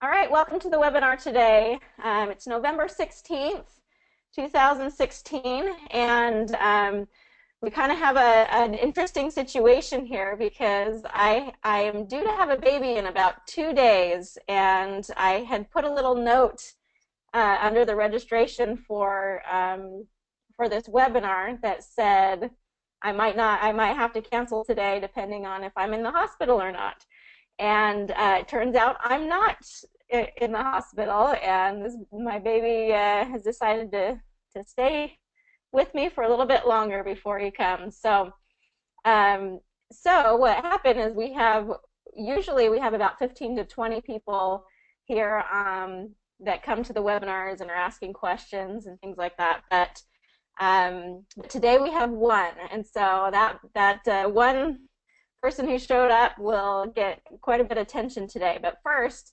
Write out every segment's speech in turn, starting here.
All right, welcome to the webinar today. It's November 16th, 2016, and we kind of have an interesting situation here because I am due to have a baby in about 2 days, and I had put a little note under the registration for this webinar that said I might have to cancel today depending on if I'm in the hospital or not. And it turns out I'm not in the hospital, and my baby has decided to stay with me for a little bit longer before he comes. So what happened is usually we have about 15 to 20 people here that come to the webinars and are asking questions and things like that. But today we have one, and so that one person who showed up will get quite a bit of attention today. But first,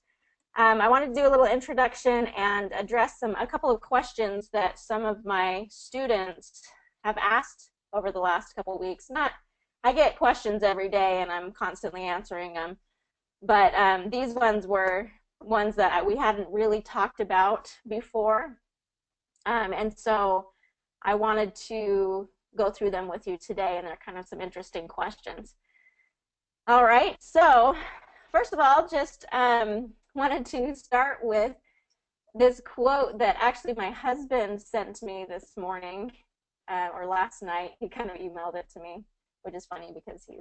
I wanted to do a little introduction and address a couple of questions that some of my students have asked over the last couple of weeks. I get questions every day and I'm constantly answering them, but these ones were ones that we hadn't really talked about before, and so I wanted to go through them with you today, and they're kind of some interesting questions. All right, so first of all, just wanted to start with this quote that actually my husband sent me this morning or last night. He kind of emailed it to me, which is funny because we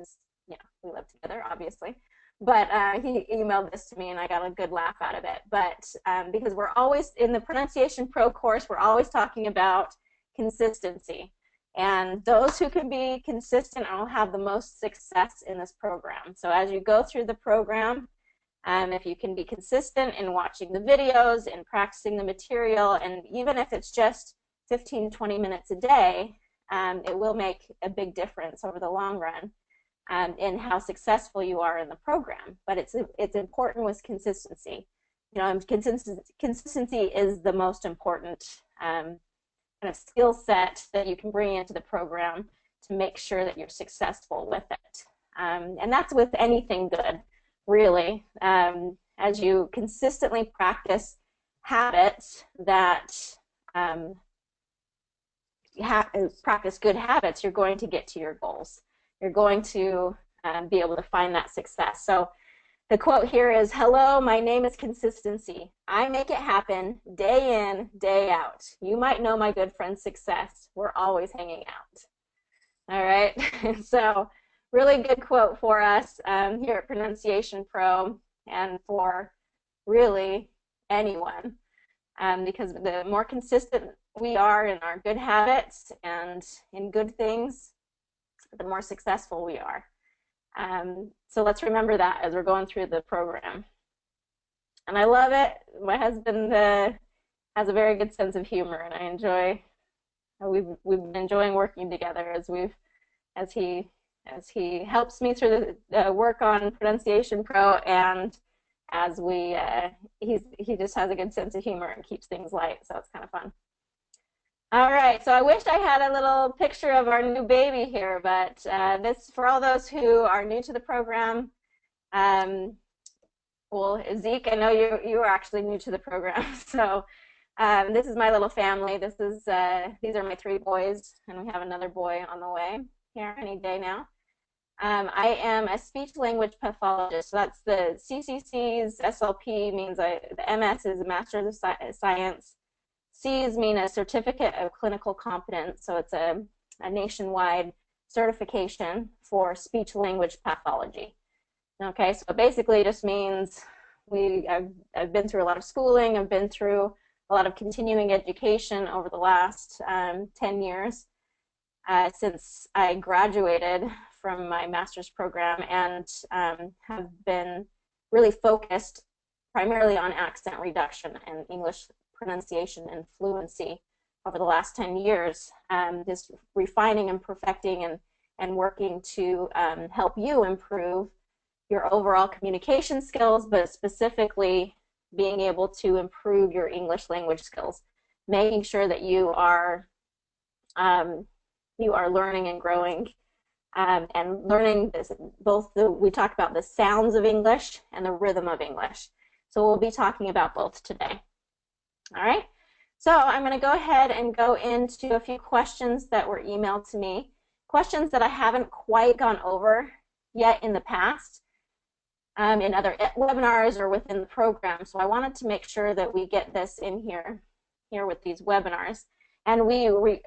live together, obviously. But he emailed this to me and I got a good laugh out of it. But because we're always, in the Pronunciation Pro course, we're always talking about consistency. And those who can be consistent will have the most success in this program. So as you go through the program, if you can be consistent in watching the videos and practicing the material, and even if it's just 15-20 minutes a day, it will make a big difference over the long run in how successful you are in the program. But it's important with consistency. And consistency is the most important kind of skill set that you can bring into the program to make sure that you're successful with it. And that's with anything good, really. As you consistently practice habits practice good habits, you're going to get to your goals. You're going to be able to find that success. So the quote here is, "Hello, my name is consistency. I make it happen day in, day out. You might know my good friend Success. We're always hanging out." All right, so really good quote for us here at Pronunciation Pro, and for really anyone, because the more consistent we are in our good habits and in good things, the more successful we are. So let's remember that as we're going through the program. And I love it. My husband has a very good sense of humor, and we've been enjoying working together as he helps me through the work on Pronunciation Pro, and as he just has a good sense of humor and keeps things light, so it's kind of fun. All right, so I wish I had a little picture of our new baby here, but this, for all those who are new to the program, well, Zeke, I know you are actually new to the program, so this is my little family. These are my 3 boys, and we have another boy on the way here any day now. I am a speech-language pathologist, so that's the CCC's. SLP means the MS is a Master of Science. C's mean a Certificate of Clinical Competence, so it's a nationwide certification for speech-language pathology. Okay, so basically it just means I've been through a lot of schooling, I've been through a lot of continuing education over the last 10 years since I graduated from my master's program, and have been really focused primarily on accent reduction and English pronunciation and fluency over the last 10 years, just refining and perfecting and working to help you improve your overall communication skills, but specifically being able to improve your English language skills, making sure that you are learning and growing, and learning this, we talked about the sounds of English and the rhythm of English. So we'll be talking about both today. All right. So I'm going to go ahead and go into a few questions that were emailed to me, questions that I haven't quite gone over yet in the past in other webinars or within the program. So I wanted to make sure that we get this in here with these webinars. And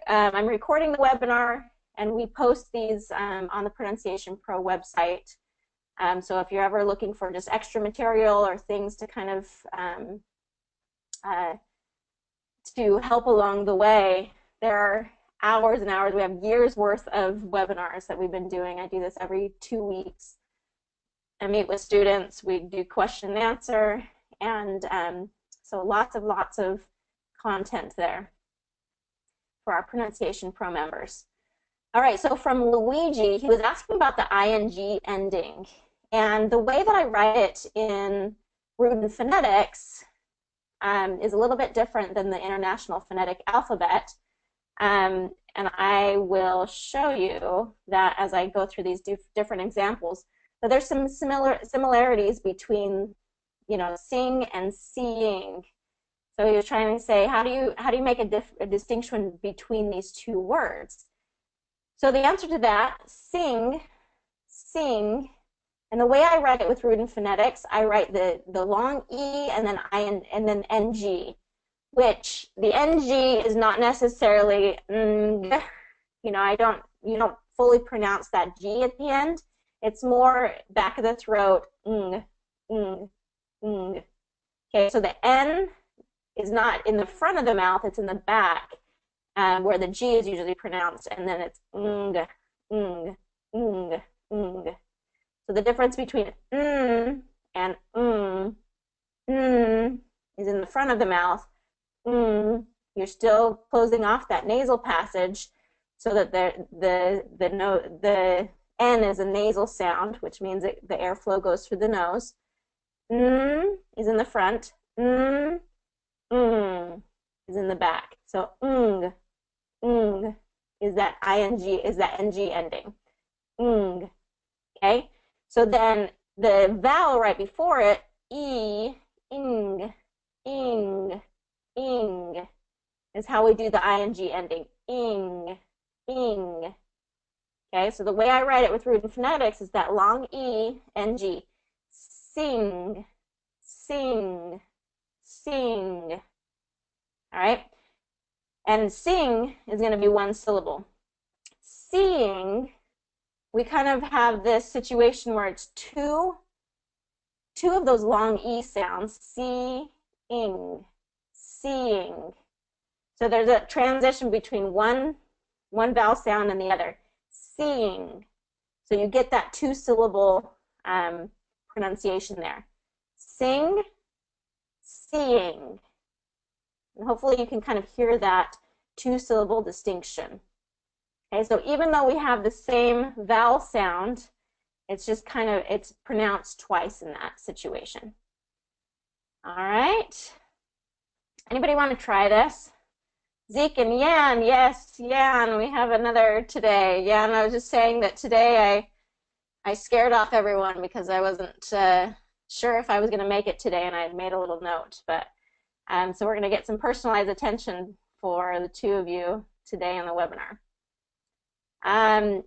I'm recording the webinar, and we post these on the Pronunciation Pro website. So if you're ever looking for just extra material or things to kind of to help along the way, there are hours and hours. We have years worth of webinars that we've been doing. I do this every 2 weeks. I meet with students, we do question and answer, and so lots of content there for our Pronunciation Pro members. All right, so from Luigi, he was asking about the ing ending. And the way that I write it in Ruden Phonetics is a little bit different than the International Phonetic Alphabet. And I will show you that as I go through these different examples. But there's some similarities between, sing and seeing. So he was trying to say, how do you make a distinction between these two words? So the answer to that, sing, and the way I write it with Ruden Phonetics, I write the long E and then NG, which the NG is not necessarily ng. You don't fully pronounce that G at the end. It's more back of the throat, ng. Okay, so the N is not in the front of the mouth, it's in the back, where the G is usually pronounced, and then it's ng. So the difference between and is in the front of the mouth. You're still closing off that nasal passage, so that the N is a nasal sound, which means the airflow goes through the nose. Is in the front. Is in the back. So is that NG ending. Okay. So then the vowel right before it, E, ing, is how we do the ing ending. Ing. Okay, so the way I write it with Ruden Phonetics is that long E, NG. Sing. All right? And sing is going to be one syllable. Seeing, we kind of have this situation where it's two of those long E sounds, seeing. So there's a transition between one vowel sound and the other. Seeing. So you get that two-syllable pronunciation there. Sing, seeing. And hopefully you can kind of hear that two-syllable distinction. Okay, so even though we have the same vowel sound, it's just it's pronounced twice in that situation. All right. Anybody want to try this? Zeke and Yan, yes, Yan, we have another today. Yan, I was just saying that today I scared off everyone because I wasn't sure if I was going to make it today, and I had made a little note. But so we're going to get some personalized attention for the two of you today in the webinar. And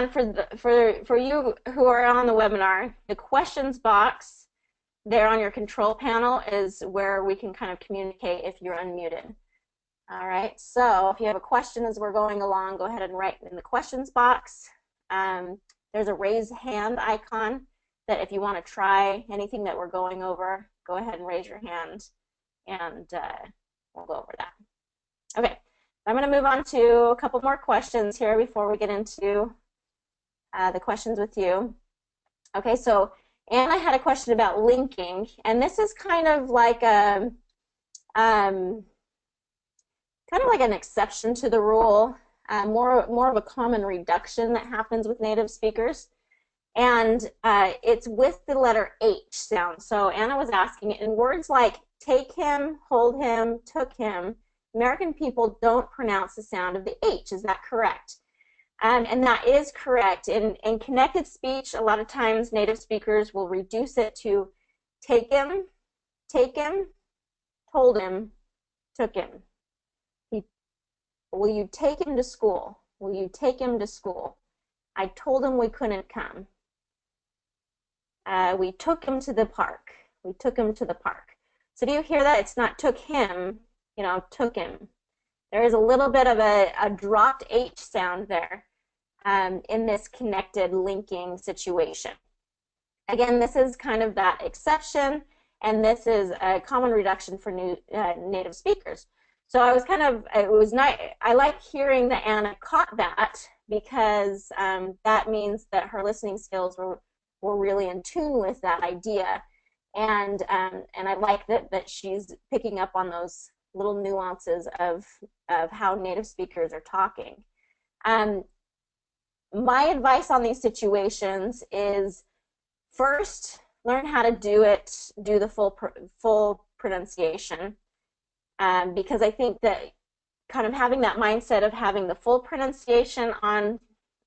for you who are on the webinar, the questions box there on your control panel is where we can kind of communicate if you're unmuted. All right, so if you have a question as we're going along, go ahead and write in the questions box. There's a raise hand icon that if you want to try anything that we're going over, go ahead and raise your hand, and we'll go over that. Okay, I'm going to move on to a couple more questions here before we get into the questions with you. Okay, so Anna had a question about linking, and this is kind of like a an exception to the rule, more of a common reduction that happens with native speakers, and it's with the letter H sound. So Anna was asking, in words like take him, hold him, took him, American people don't pronounce the sound of the H. Is that correct? And that is correct. In connected speech, a lot of times native speakers will reduce it to take him, take him, told him, took him. Will you take him to school? Will you take him to school? I told him we couldn't come. We took him to the park. We took him to the park. So do you hear that? It's not took him, took him. There is a little bit of a dropped H sound there in this connected linking situation. Again, this is kind of that exception, and this is a common reduction for native speakers. So I was it was nice. I like hearing that Anna caught that, because that means that her listening skills were really in tune with that idea, and I like that she's picking up on those little nuances of how native speakers are talking. My advice on these situations is, first, learn how to do the full pronunciation, because I think that kind of having that mindset of having the full pronunciation on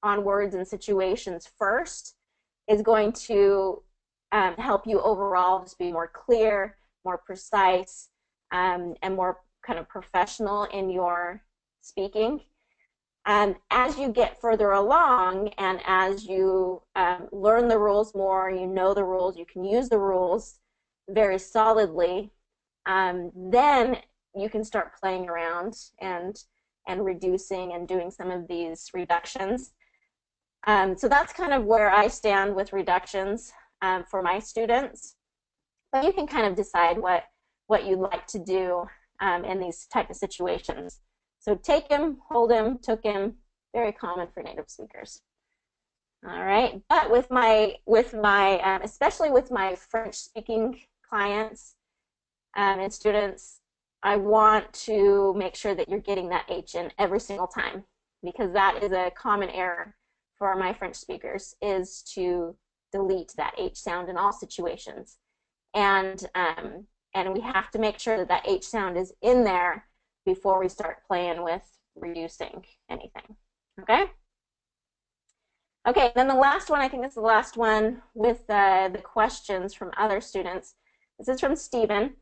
words and situations first is going to help you overall just be more clear, more precise, and more kind of professional in your speaking. As you get further along, and as you learn the rules more, you know the rules, you can use the rules very solidly, then you can start playing around and reducing and doing some of these reductions. So that's kind of where I stand with reductions for my students. But you can kind of decide what you'd like to do in these type of situations. So take him, hold him, took him, very common for native speakers. All right, but with my especially with my French-speaking clients and students, I want to make sure that you're getting that H in every single time, because that is a common error for my French speakers, is to delete that H sound in all situations. And we have to make sure that that H sound is in there before we start playing with reducing anything. Okay? Okay, then the last one, I think this is the last one with the questions from other students. This is from Stephen.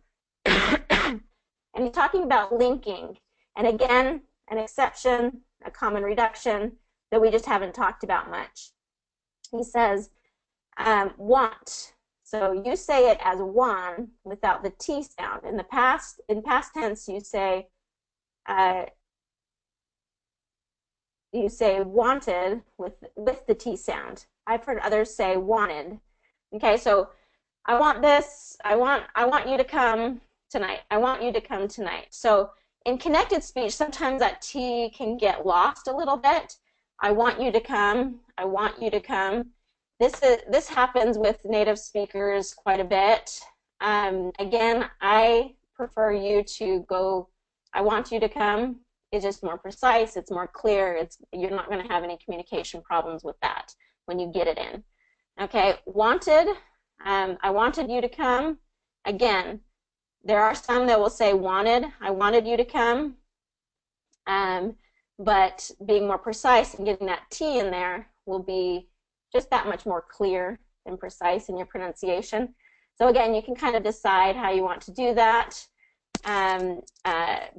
And he's talking about linking. And again, an exception, a common reduction that we just haven't talked about much. He says, want. So you say it as one without the T sound. In past tense, you say wanted with the T sound. I've heard others say wanted. Okay, so I want this. I want you to come tonight. I want you to come tonight. So in connected speech, sometimes that T can get lost a little bit. I want you to come. I want you to come. This happens with native speakers quite a bit. Again, I prefer you to go, I want you to come. It's just more precise, it's more clear, you're not going to have any communication problems with that when you get it in. Okay, wanted, I wanted you to come. Again, there are some that will say wanted, I wanted you to come, but being more precise and getting that T in there will be just that much more clear and precise in your pronunciation. So again, you can kind of decide how you want to do that,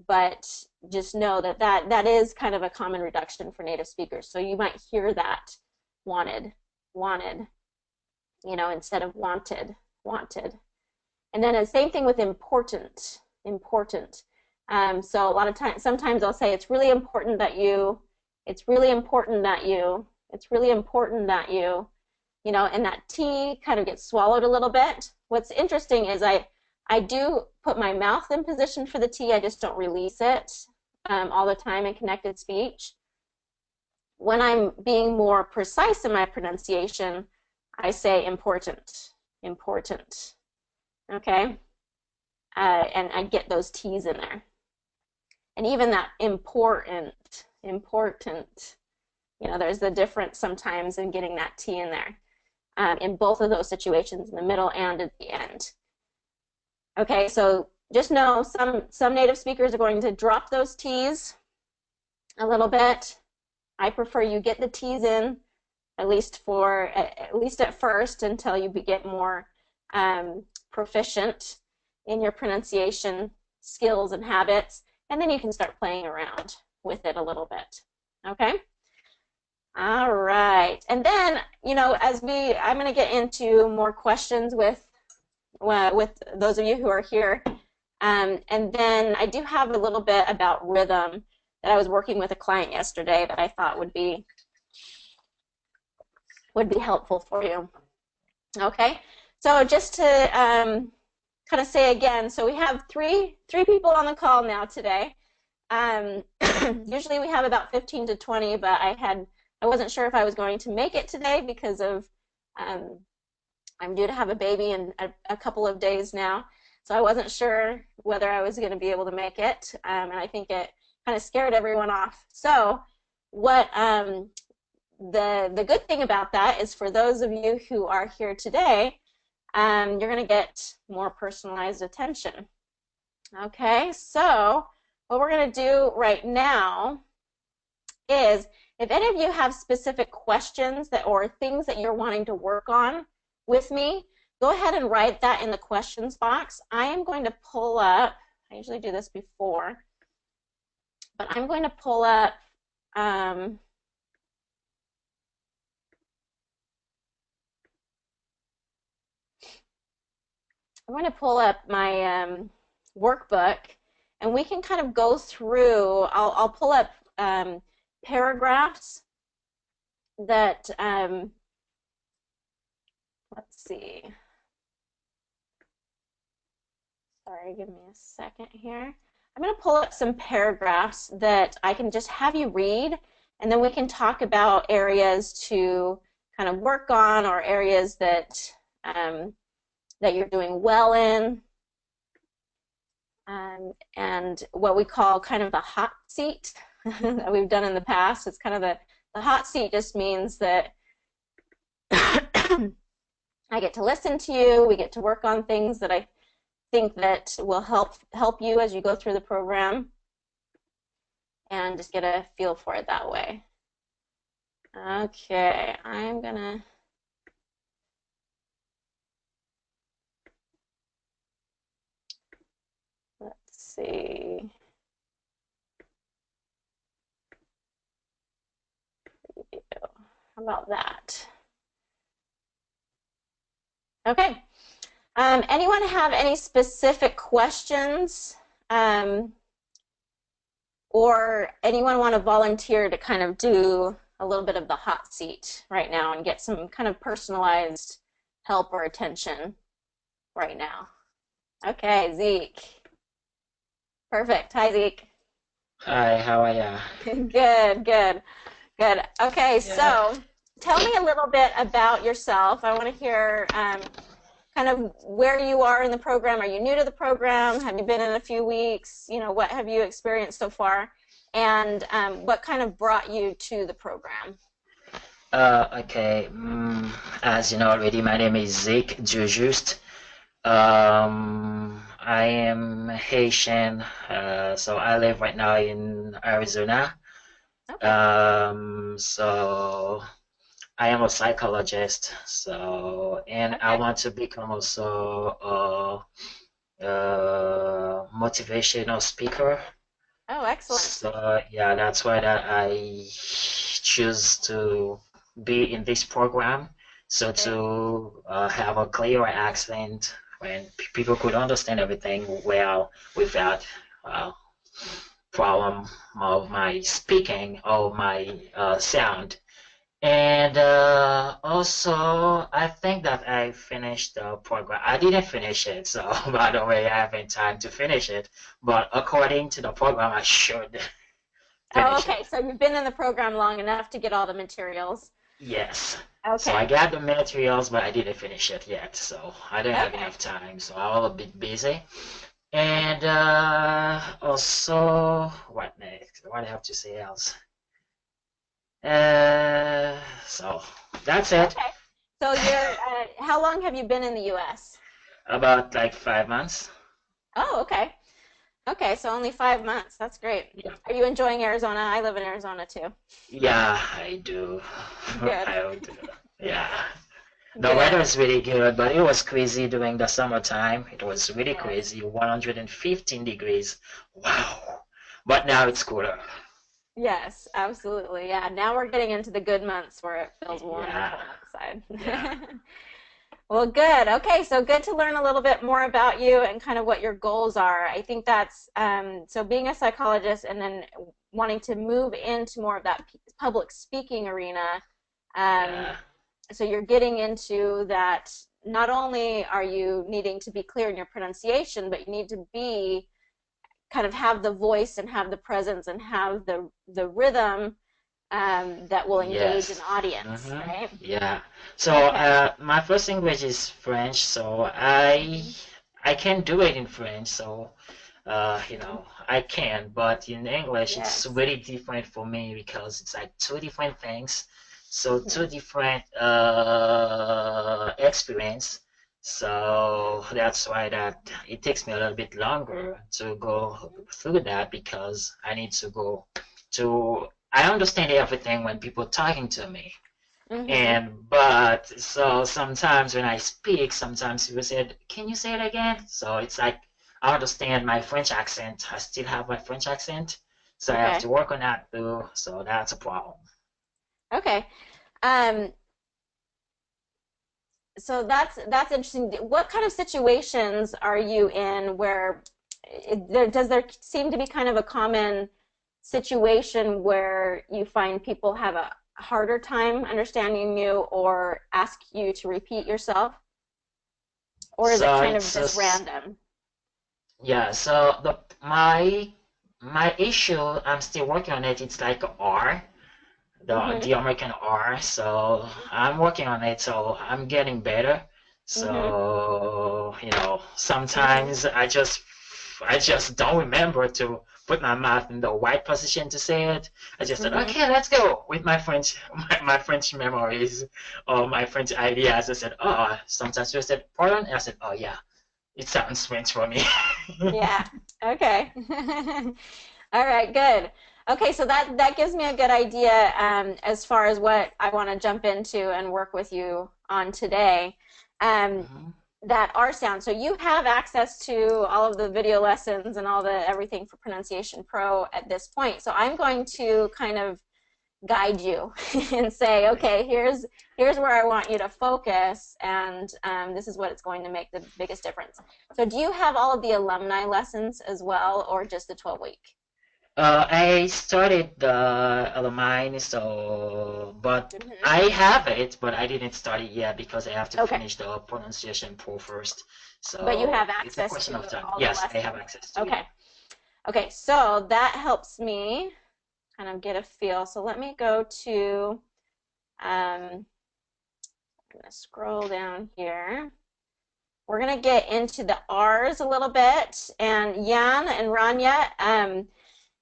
but just know that is kind of a common reduction for native speakers. So you might hear that wanted, instead of wanted. And then the same thing with important. So a lot of times, sometimes I'll say it's really important that you, it's really important that you, it's really important that you, and that T kind of gets swallowed a little bit. What's interesting is I do put my mouth in position for the T, I just don't release it all the time in connected speech. When I'm being more precise in my pronunciation, I say important, okay? And I get those T's in there. And even that important, there's the difference sometimes in getting that T in there. In both of those situations, in the middle and at the end. Okay, so just know some native speakers are going to drop those T's a little bit. I prefer you get the T's in, at least at first, until you get more proficient. in your pronunciation skills and habits, and then you can start playing around with it a little bit. Okay? All right. And then, you know, I'm going to get into more questions with those of you who are here. And then I do have a little bit about rhythm that I was working with a client yesterday that I thought would be helpful for you. Okay, so just to kind of say again, so we have three people on the call now today. Usually we have about 15 to 20, but I wasn't sure if I was going to make it today because of I'm due to have a baby in a couple of days now, so I wasn't sure whether I was going to be able to make it, and I think it kind of scared everyone off. So what the good thing about that is for those of you who are here today, you're going to get more personalized attention. Okay, so what we're going to do right now is if any of you have specific questions or things that you're wanting to work on with me, go ahead and write that in the questions box. I am going to pull up, I usually do this before, but I'm going to pull up I'm going to pull up my workbook, and we can kind of go through, I'll pull up paragraphs that, let's see. Sorry, give me a second here. I'm going to pull up some paragraphs that I can just have you read, and then we can talk about areas to kind of work on or areas that that you're doing well in, and what we call kind of the hot seat that we've done in the past. It's kind of the hot seat just means that I get to listen to you, we get to work on things that I think that will help you as you go through the program, and just get a feel for it that way. Okay, I'm gonna see. How about that? Okay. Anyone have any specific questions? Or anyone want to volunteer to kind of do a little bit of the hot seat right now and get some kind of personalized help or attention right now? Okay, Zeke. Perfect. Hi, Zeke. Hi, how are ya? Good, good, good. Okay, so tell me a little bit about yourself. I want to hear kind of where you are in the program. Are you new to the program? Have you been in a few weeks? You know, what have you experienced so far? And what kind of brought you to the program? Okay. As you know already, my name is Zeke Just. I am Haitian, so I live right now in Arizona. Okay. So I am a psychologist, and I want to become also a motivational speaker. Oh, excellent. So yeah, that's why that I choose to be in this program. So to have a clear accent when people could understand everything well without problem of my speaking or my sound. And also, I think that I finished the program. I didn't finish it, so by the way, I haven't time to finish it. But according to the program, I should Oh, finish okay. it. So you've been in the program long enough to get all the materials. Yes. So I Okay. got the materials, but I didn't finish it yet. So I don't have Okay. enough time. So I'm a bit busy. Okay. And also, what next? What do I have to say else? So that's it. Okay. So you're, how long have you been in the U.S.? About like 5 months. Oh, okay. Okay, so only 5 months. That's great. Yeah. Are you enjoying Arizona? I live in Arizona too. Yeah, I do. Good. I do. Yeah. The weather Good. is really good, but it was crazy during the summertime. It was really Yes. crazy, 115 degrees. Wow. But now it's cooler. Yes, absolutely. Yeah. Now we're getting into the good months where it feels Yeah, wonderful outside. yeah. Well, good. Okay, so good to learn a little bit more about you and kind of what your goals are. I think that's so being a psychologist and then wanting to move into more of that public speaking arena. Um, Yeah. so you're getting into that. Not only are you needing to be clear in your pronunciation, but you need to be kind of have the voice and have the presence and have the rhythm that will engage an Yes. audience, right? Yeah. So Okay. my first language is French, so Mm-hmm. I can do it in French, so Mm-hmm. I can, but in English it's Yes. really different for me because it's like two different things, so Mm-hmm. two different experience. So that's why that it takes me a little bit longer to go through that because I need to go to I understand everything when people talking to me. Mm-hmm. And but so sometimes when I speak, sometimes people said, "Can you say it again?" So it's like I understand my French accent. I still have my French accent, so I have Okay. to work on that too. So that's a problem. Okay. Um, so that's interesting. What kind of situations are you in where does there seem to be kind of a common situation where you find people have a harder time understanding you or ask you to repeat yourself? Or is it So kind of it's just random? yeah. So my issue, I'm still working on it. It's like a R. The Mm-hmm. American R. So I'm working on it. So I'm getting better. Mm-hmm. So Mm-hmm. sometimes I just don't remember to put my mouth in the right position to say it. I just said, Mm-hmm. okay, let's go with my French, my French memories or my French ideas. I said, oh, sometimes I said, pardon. I said, oh yeah, it sounds French for me. Yeah. Okay. All right, good. Okay, so that gives me a good idea as far as what I want to jump into and work with you on today. Um, Mhm. that R sound. So you have access to all of the video lessons and all the everything for Pronunciation Pro at this point. So I'm going to kind of guide you and say, okay, here's where I want you to focus, and this is what it's going to make the biggest difference. So do you have all of the alumni lessons as well, or just the 12-week? I started the alumni, so but Mm-hmm. I have it, but I didn't start it yet because I have to Okay, finish the pronunciation pro first. but you So have it's a access question to of time. all the Yes, I have lessons. access to it. Okay, okay, so that helps me kind of get a feel. So let me go to, I'm gonna scroll down here. We're gonna get into the R's a little bit, and Jan and Rania,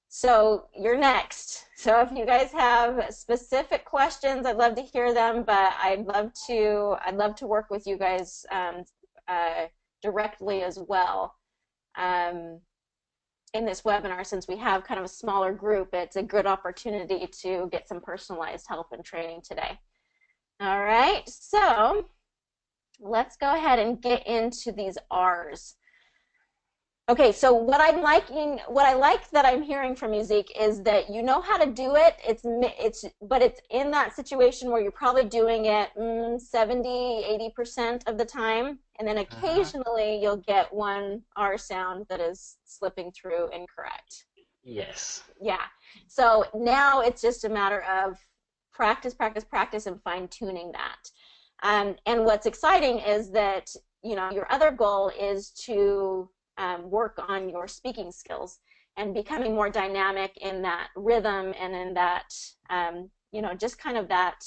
so you're next. So if you guys have specific questions, I'd love to hear them, but I'd love to work with you guys uh, directly as well. Um, in this webinar, since we have kind of a smaller group, it's a good opportunity to get some personalized help and training today. All right, so let's go ahead and get into these R's. Okay, so what I like that I'm hearing from you, Zeke, is that you know how to do it. But it's in that situation where you're probably doing it 70, 80% of the time, and then Hmm. occasionally you'll get one R sound that is slipping through incorrect. Yes. Yeah. So now it's just a matter of practice, practice, practice, and fine tuning that. And what's exciting is that your other goal is to work on your speaking skills and becoming more dynamic in that rhythm and in that just kind of that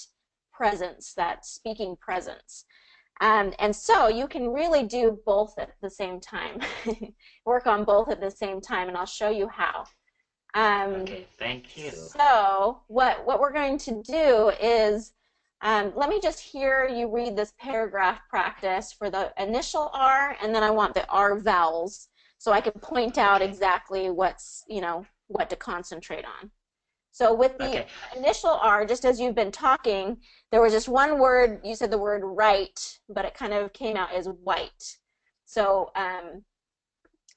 presence, that speaking presence. And so you can really do both at the same time, work on both at the same time, and I'll show you how. Um, Okay, thank you. so what we're going to do is let me just hear you read this paragraph practice for the initial R, and then I want the R vowels so I can point out Okay. exactly what to concentrate on. So with the Okay. initial R, just as you've been talking, there was just one word, you said the word right, but it kind of came out as white. So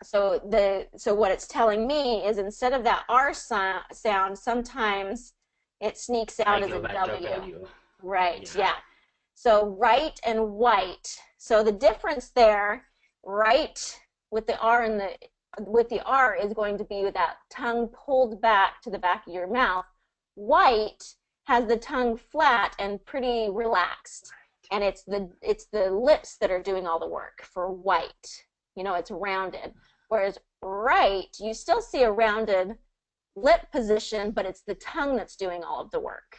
so what it's telling me is instead of that R sound, sometimes it sneaks I out as a go by W. W. Right, Yeah. yeah. So right and white. So the difference there, right with the R and the R is going to be with that tongue pulled back to the back of your mouth. White has the tongue flat and pretty relaxed. And it's the lips that are doing all the work for white. It's rounded. Whereas right, you still see a rounded lip position, but it's the tongue that's doing all of the work.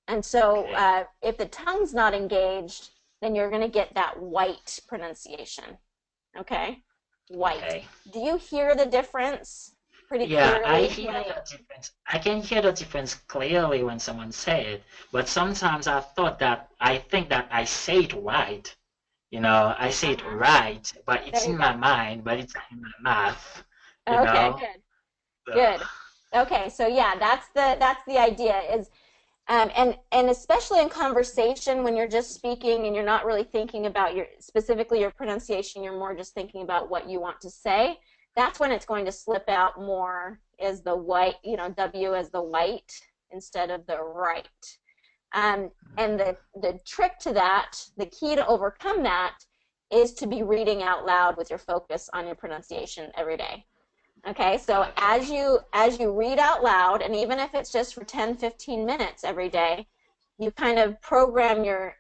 And so Okay. if the tongue's not engaged, then you're going to get that white pronunciation. Okay? White. Okay. Do you hear the difference pretty Yeah, I clearly hear when I, the difference. I can hear the difference clearly when someone say it, but sometimes I think that I say it right. I say it uh-huh. right, but There it's you in go. my mind, but it's not in my mouth, you Okay, know? good. Ugh. Good. Okay, so yeah, that's the idea is and especially in conversation when you're just speaking and you're not really thinking about specifically your pronunciation, you're more just thinking about what you want to say. That's when it's going to slip out more as the white, W as the white instead of the right. And the trick to that, the key to overcome that, is to be reading out loud with your focus on your pronunciation every day. Okay, so Okay. as you read out loud, and even if it's just for 10, 15 minutes every day, you kind of program your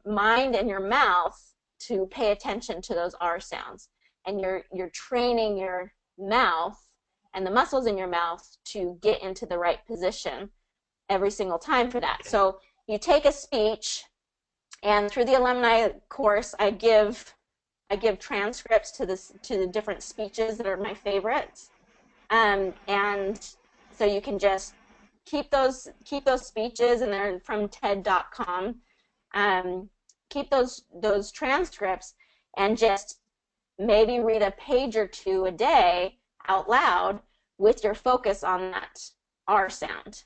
mind and your mouth to pay attention to those R sounds. And you're training your mouth and the muscles in your mouth to get into the right position every single time for that. Okay. So you take a speech, and through the alumni course, I give transcripts to the different speeches that are my favorites, and so you can just keep those speeches, and they're from TED.com. Keep those transcripts, and just maybe read a page or two a day out loud with your focus on that R sound.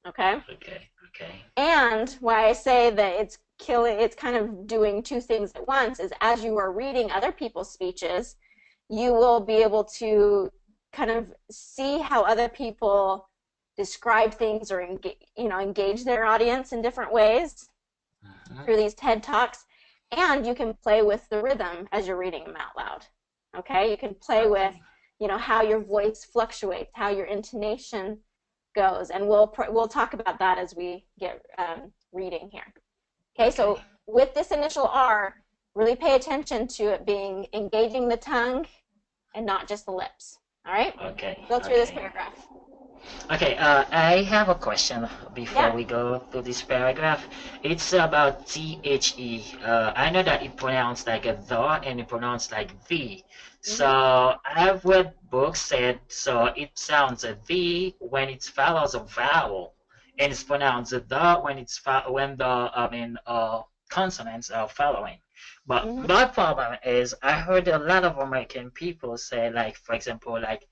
Okay. Okay. Okay. And why I say that it's kind of doing two things at once is as you are reading other people's speeches, you will be able to kind of see how other people describe things or engage their audience in different ways Mhm. through these TED Talks. And you can play with the rhythm as you're reading them out loud. Okay, you can play with, Okay. how your voice fluctuates, how your intonation goes, and we'll talk about that as we get reading here. Okay, Okay. so with this initial R, really pay attention to it being engaging the tongue and not just the lips. All right, Okay. go through this Okay. paragraph. Okay, I have a question before Yeah. we go through this paragraph. It's about THE. I know that it pronounced like a the and it pronounced like the. So Mm-hmm. I've read books said so it sounds a the when it follows a vowel, and it's pronounced a the when when the consonants are following. But Mm-hmm. my problem is I heard a lot of American people say like, for example, like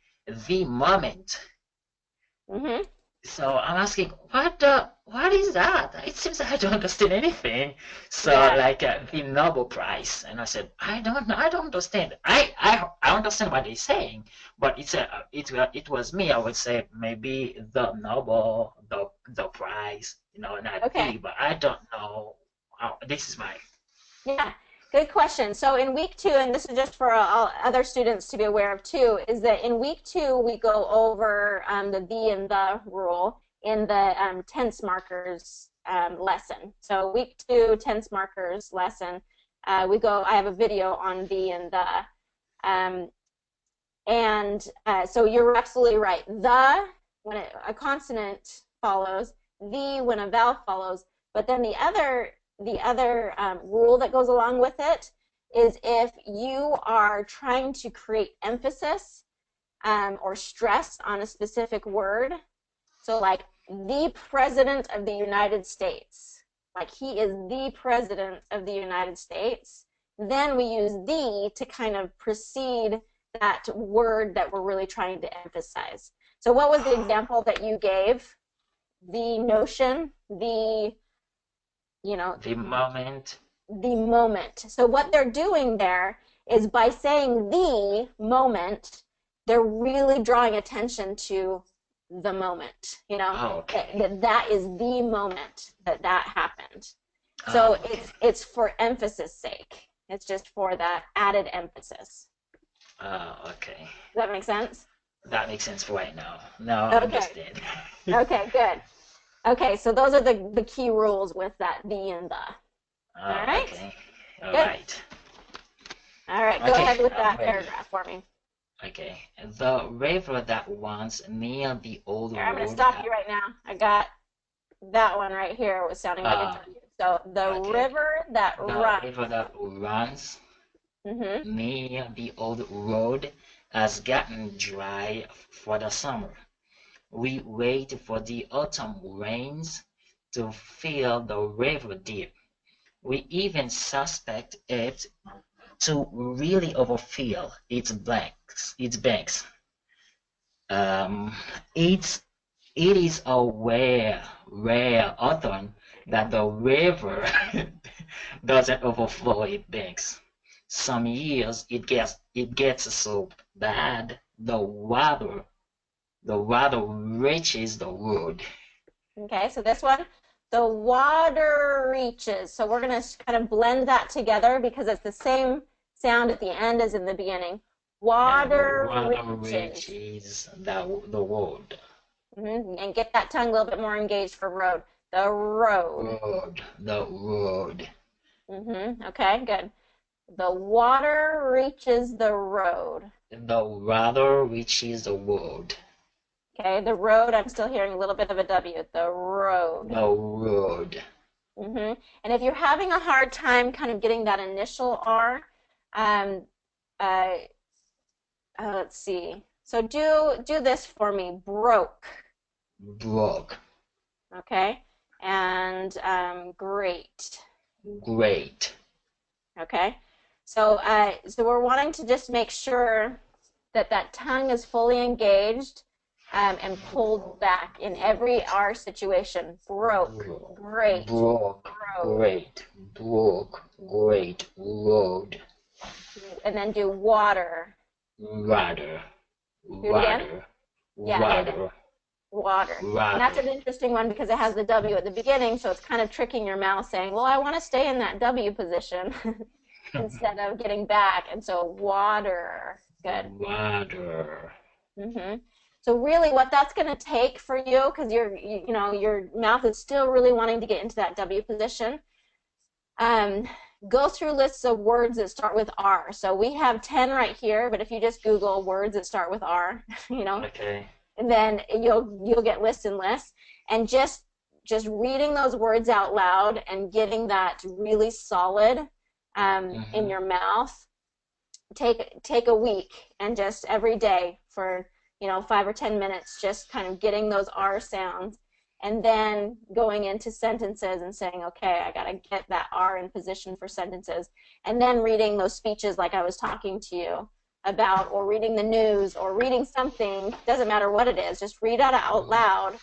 the moment. Mm-hmm. So I'm asking, what is that? It seems I don't understand anything. So Yeah. like the Nobel Prize, and I said, I don't know, I don't understand. I understand what they're saying, but it was me. I would say maybe the Nobel the prize, not Okay. the, but I don't know. This is my Yeah, good question. So in week two, and this is just for all other students to be aware of too, is that in week two we go over the the and the rule in the tense markers lesson. So week two, tense markers lesson, I have a video on the and the. Um, and so you're absolutely right. The, when a consonant follows, the, when a vowel follows, but then the other rule that goes along with it is if you are trying to create emphasis or stress on a specific word, so like the President of the United States, like he is the President of the United States, then we use the to kind of precede that word that we're really trying to emphasize. So what was the example that you gave? The notion, you know, The moment. the moment. So what they're doing there is by saying the moment, they're really drawing attention to the moment, you know, Oh, okay. that is the moment that that happened. So Oh, okay. it's for emphasis sake. It's just for that added emphasis. Oh, okay. Does that make sense? That makes sense right now. Now I Okay. understand. Okay, good. Okay, so those are the key rules with that the and the. All Oh, right? okay. All Good. right. All right, go Okay, ahead with I'm that ready. paragraph for me. Okay. The river that runs near the old Here, I'm going to road. stop you right now. I got that one right here was sounding like a Uh, W. So the okay. river that The runs. river that runs Mm-hmm. near the old road has gotten dry for the summer. We wait for the autumn rains to fill the river deep. We even suspect it to really overfill its banks. Um, it's it is a rare autumn that the river doesn't overflow its banks. Some years it gets so bad the water reaches the road. Okay, so this one, the water reaches. So we're going to kind of blend that together because it's the same sound at the end as in the beginning. Yeah, the Water water reaches. reaches the road. And get that tongue a little bit more engaged for road. The road. The road. Okay, good. The water reaches the road. The water reaches the road. Okay, the road, I'm still hearing a little bit of a W. The road. The road. And if you're having a hard time kind of getting that initial R, um, uh, let's see. So do this for me. Broke. Broke. Okay, and great. Great. Okay, so we're wanting to just make sure that that tongue is fully engaged and pulled back in every R situation. Broke, great, Broke. road, Great. Broke. Great. Road. and then do water. Water. Do it again. Water. Yeah, do it again. Water. Water. And that's Water. an interesting one because it has the W at the beginning, so it's kind of tricking your mouth saying, well, I want to stay in that W position instead of getting back. And so water. Good. Water. hmm So really what that's going to take for you, because your mouth is still really wanting to get into that W position, go through lists of words that start with R. So we have 10 right here, but if you just Google words that start with R, Okay. and then you'll get lists and lists, and just reading those words out loud and getting that really solid in Mm-hmm. your mouth. Take a week and just every day for 5 or 10 minutes, just kind of getting those R sounds, and then going into sentences and saying, okay, I got to get that R in position for sentences, and then reading those speeches like I was talking to you about, or reading the news, or reading something, doesn't matter what it is, just read it out loud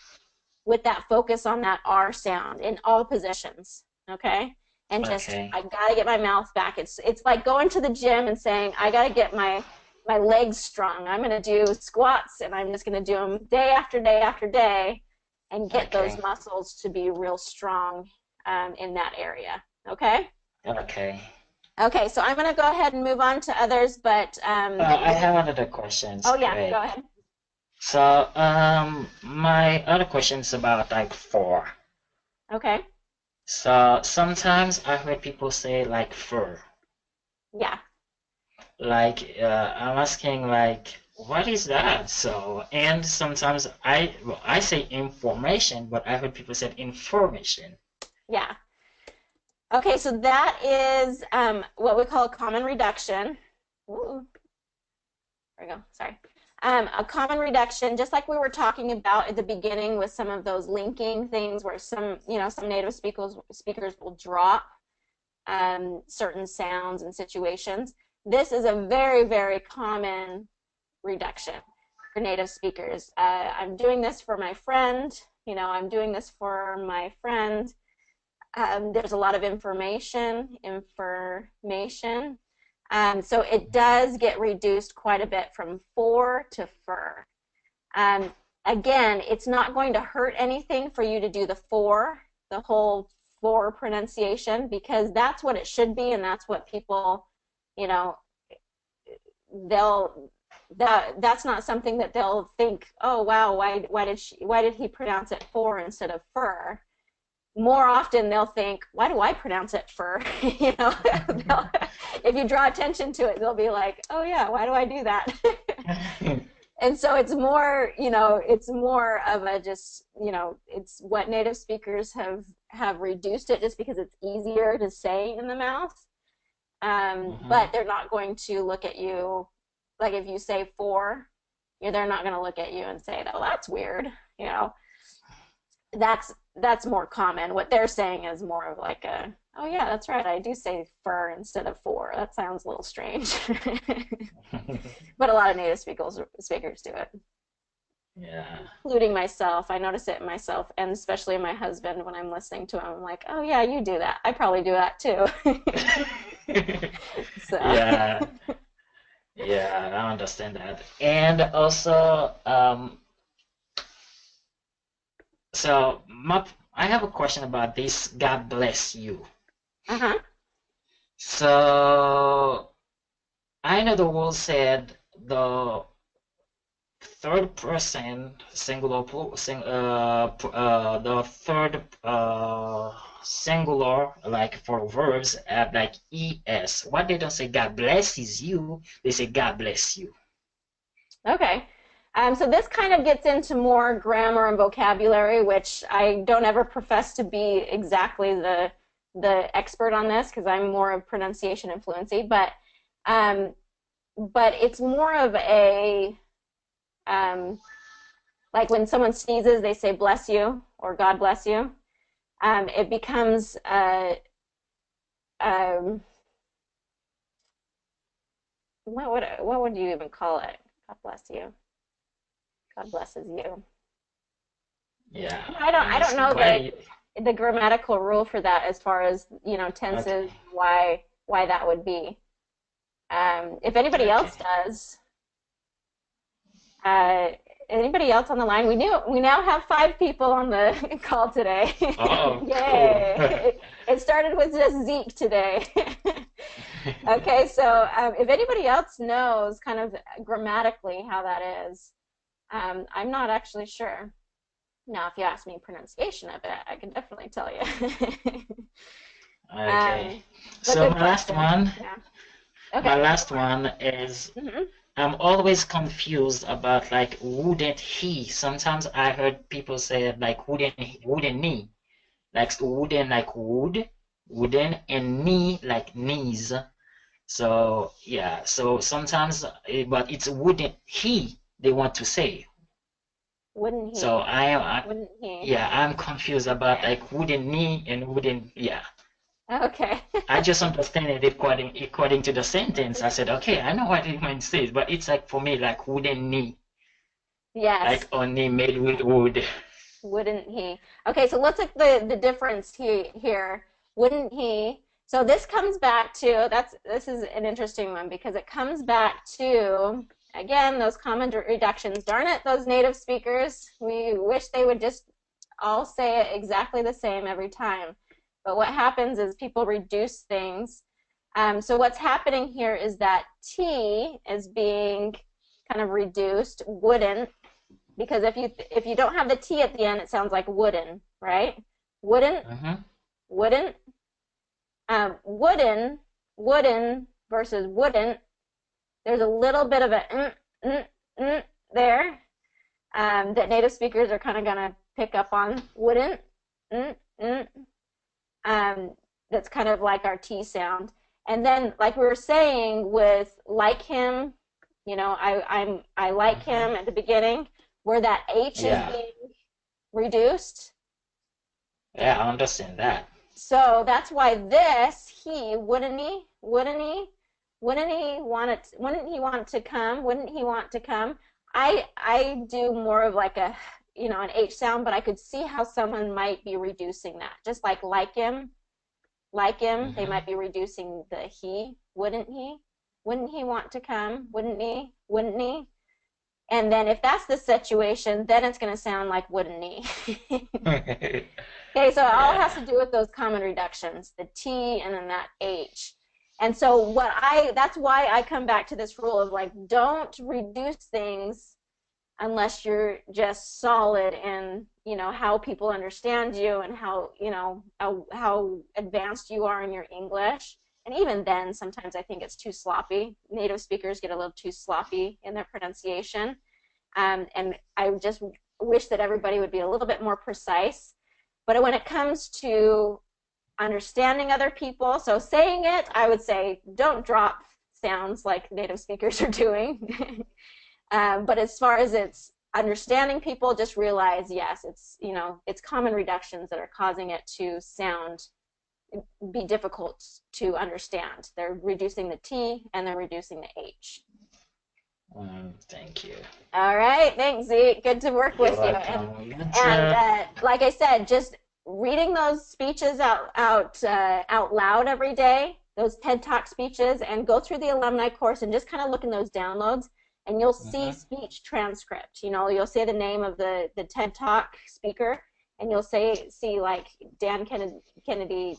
with that focus on that R sound in all positions, okay? And just, Okay. I gotta get my mouth back. It's like going to the gym and saying, I gotta get my legs strong. I'm gonna do squats, and I'm just gonna do them day after day after day, and get those Okay. muscles to be real strong in that area, okay? Okay. Okay, so I'm gonna go ahead and move on to others, but I have another questions. oh yeah, Great. go ahead. So, my other question is about like for. Okay, So sometimes I heard people say like fur. yeah. Like, I'm asking like, what is that? So, and sometimes I say information, but I heard people say information. Yeah. Okay, so that is what we call a common reduction. Ooh, there we go. Sorry. A common reduction, just like we were talking about at the beginning with some of those linking things where some native speakers will drop certain sounds and situations. This is a very, very common reduction. for native speakers. I'm doing this for my friend. I'm doing this for my friend. There's a lot of information. So it does get reduced quite a bit from for to fur. Um, Again, it's not going to hurt anything for you to do the whole for pronunciation, because that's what it should be, and that's what people, you know, that's not something that they'll think, oh wow, why did he pronounce it for instead of fur? More often they'll think, why do I pronounce it fur? If you draw attention to it, they'll be like, oh yeah, why do I do that? And so it's more, it's more of a just, it's what native speakers have reduced it just because it's easier to say in the mouth. But they're not going to look at you, like if you say for, they're not going to look at you and say, oh, that's weird. That's more common. What they're saying is more of like a, oh yeah, that's right, I do say fur instead of for. That sounds a little strange. But a lot of native speakers do it. Yeah. Including myself. I notice it in myself, and especially in my husband when I'm listening to him. I'm like, oh yeah, you do that. I probably do that too. So. Yeah. Yeah, I understand that. And also, so I have a question about this. God bless you. Uh-huh. So I know the rule said the third person singular the third singular, like for verbs, have like es. What they don't say God blesses you, they say God bless you. Okay. So this kind of gets into more grammar and vocabulary, which I don't ever profess to be exactly the expert on this, because I'm more of pronunciation and fluency, but it's more of a like when someone sneezes, they say bless you or God bless you. It becomes what would you even call it? God bless you. God blesses you. Yeah. I don't know the grammatical rule for that as far as tenses, Okay. why that would be. If anybody else does, anybody else on the line? We now have 5 people on the call today. Oh, Yay! cool. It started with just Zeke today. Okay, so if anybody else knows kind of grammatically how that is, I'm not actually sure. Now, if you ask me pronunciation of it, I can definitely tell you. Okay. But So good my last question. one, Yeah. my Okay. last one is I'm always confused about like wouldn't he. Sometimes I heard people say like wouldn't he, like wouldn't like wooden, and knee like knees. So yeah, so sometimes, but it's wouldn't he they want to say. Wouldn't So he? I Wouldn't he? yeah, I'm confused about Okay. like wouldn't knee and wouldn't, yeah. Okay. I just understand it according to the sentence. I said, okay, I know what it means says, but it's like for me like wooden knee, Yes. like only made with wood. Wouldn't he? Okay, so let's look at the difference here. Wouldn't he? So this comes back to, this is an interesting one, because it comes back to, again, those common reductions. Darn it, those native speakers. We wish they would just all say it exactly the same every time. But what happens is people reduce things. So what's happening here is that T is being kind of reduced, wouldn't, because if you don't have the T at the end, it sounds like wooden, right? Wouldn't, wouldn't, wooden versus wouldn't. There's a little bit of a there that native speakers are kind of gonna pick up on. Wouldn't, that's kind of like our T sound. And then, like we were saying, with like him, I like him at the beginning, where that H is being reduced. Yeah, I understand that. So that's why this he wouldn't he want to come? Wouldn't he want to come? I do more of like a, an H sound, but I could see how someone might be reducing that. Just like him, they Mm-hmm. might be reducing the he, wouldn't he? Wouldn't he want to come? Wouldn't he? Wouldn't he? And then if that's the situation, then it's going to sound like wouldn't he? Okay, so it all has Yeah. to do with those common reductions, the T and then that H. And so that's why I come back to this rule of like, don't reduce things unless you're just solid in, how people understand you and how, how advanced you are in your English. And even then, sometimes I think it's too sloppy. Native speakers get a little too sloppy in their pronunciation. And I just wish that everybody would be a little bit more precise. But when it comes to understanding other people, so saying it, I would say don't drop sounds like native speakers are doing. But as far as it's understanding people, just realize, yes, it's common reductions that are causing it to be difficult to understand. They're reducing the T and they're reducing the H. Thank you. All right, thanks, Zeke. Good to work You're with you. And welcome. You and too. like I said, just reading those speeches out loud every day, those TED Talk speeches, and go through the alumni course and just kind of look in those downloads, and you'll see Mm-hmm. speech transcript. You'll say the name of the TED Talk speaker, and you'll see like Dan Kennedy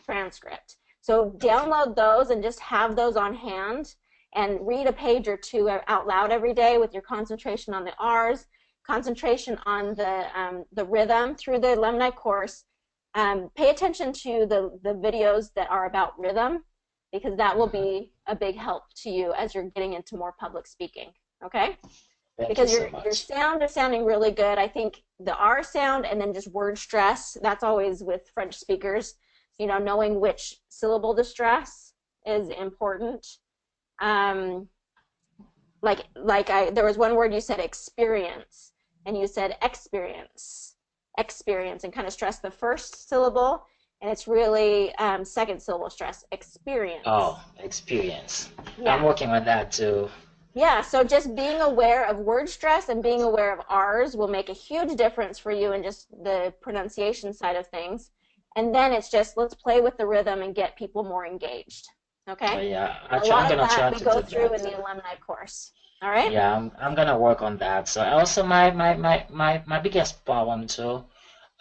transcript. So Okay. download those and just have those on hand and read a page or two out loud every day with your concentration on the R's, concentration on the rhythm through the alumni course. Pay attention to the videos that are about rhythm because that will Mm-hmm. be a big help to you as you're getting into more public speaking. Okay? Thank you Because so your much. sound is sounding really good. I think the R sound and then just word stress, that's always with French speakers, knowing which syllable to stress is important. Um, there was one word you said experience and you said experience and kind of stress the first syllable and it's really second syllable stress experience. Oh, experience. I'm Yeah. working on that too. Yeah, so just being aware of word stress and being aware of R's will make a huge difference for you in just the pronunciation side of things. And then it's just let's play with the rhythm and get people more engaged. Oh, Okay? yeah, A I'm lot of gonna that try we to go do through that in too. the alumni course. All right? Yeah, I'm gonna work on that. So also my biggest problem too,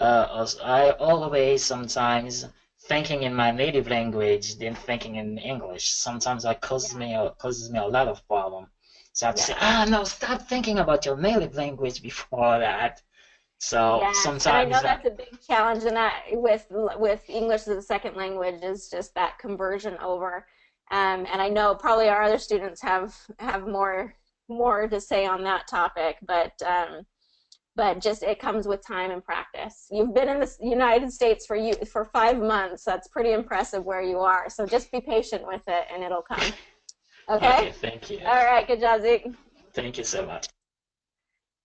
I always sometimes thinking in my native language than thinking in English. Sometimes that Yeah. causes me a lot of problem. So I have to say, Yes. no, stop thinking about your native language before that. So Yes, and I know sometimes, that's a big challenge, and that with English as a second language is just that conversion over. And I know probably our other students have more to say on that topic, but just it comes with time and practice. You've been in the United States for 5 months. That's pretty impressive where you are. So just be patient with it, and it'll come. Okay? okay, thank you. All right. Good job, Zeke. Thank you so much.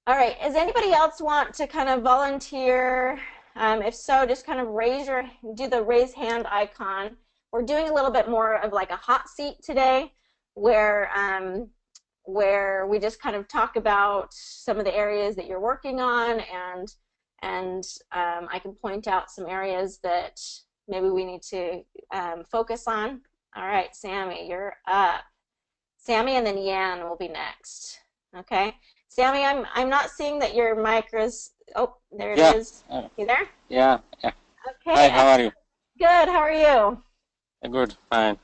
All right. Does anybody else want to kind of volunteer? If so, just kind of do the raise hand icon. We're doing a little bit more of like a hot seat today, where we just kind of talk about some of the areas that you're working on, and I can point out some areas that maybe we need to focus on. All right, Sammy, you're up. Sammy and then Yan will be next. Okay. Sammy, I'm not seeing that your mic is. Oh, there it Yeah, is. uh, You there? yeah, yeah. Okay, Hi, how are you? excellent. Good. How are you? Good, fine.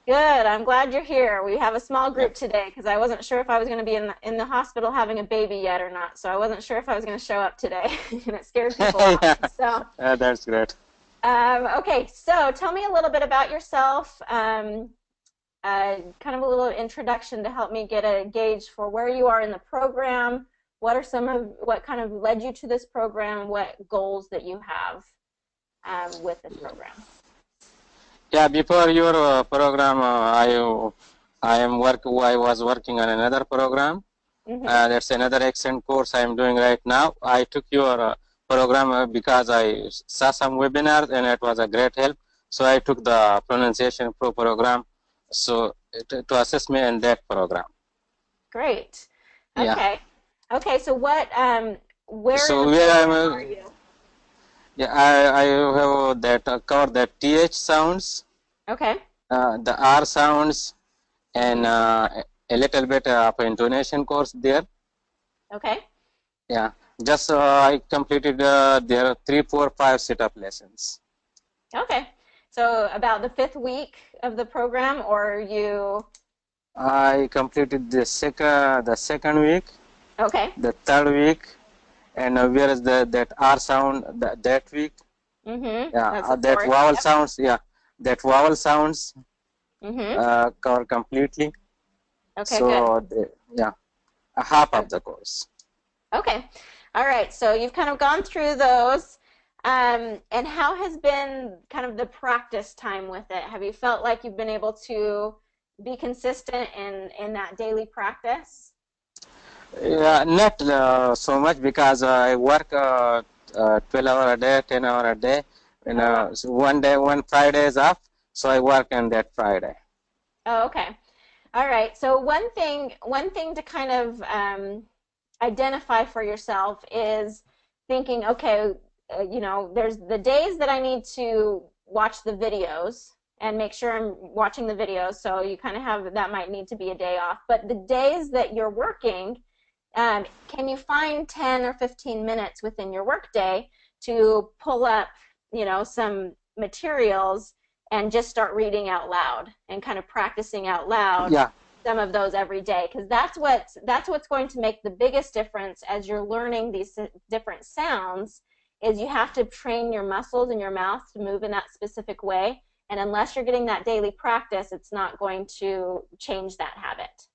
Good. I'm glad you're here. We have a small Yeah. group today because I wasn't sure if I was going to be in the hospital having a baby yet or not. So I wasn't sure if I was going to show up today, and it scared people off. Yeah, So, that's great. okay. So tell me a little bit about yourself. Kind of a little introduction to help me get a gauge for where you are in the program. What kind of led you to this program? What goals that you have with this program? Yeah, before your program, I was working on another program. Mm-hmm. That's another accent course I'm doing right now. I took your program because I saw some webinars and it was a great help. So I took the pronunciation pro program so to assist me in that program. Great. Yeah. Okay. Okay, so where in So the where program are you? yeah, I have that cover the th sounds, Okay. the r sounds, and a little bit of intonation course there. Okay. Yeah, just I completed there 3, 4, 5 setup lessons. Okay. So about the 5th week of the program, or you? I completed the second week, Okay. the third week, and where is that R sound that week? Mm-hmm. Yeah, That's the that 4th. vowel Yep. sounds. Yeah, that vowel sounds Mm-hmm. cover completely. Okay, good. So yeah, a half Okay. of the course. Okay. All right. So you've kind of gone through those. And how has been kind of the practice time with it? Have you felt like you've been able to be consistent in that daily practice? Yeah, not so much because I work 12 hours a day, 10 hours a day. And Oh, wow. so one day, one Friday is off, so I work on that Friday. Oh, okay. All right. So one thing to kind of identify for yourself is thinking, okay, there's the days that I need to watch the videos and make sure I'm watching the videos. So you kind of have that might need to be a day off. But the days that you're working, can you find 10 or 15 minutes within your workday to pull up, some materials and just start reading out loud and kind of practicing out loud Yeah, some of those every day, because that's what's going to make the biggest difference as you're learning these different sounds is you have to train your muscles in your mouth to move in that specific way, and unless you're getting that daily practice, it's not going to change that habit.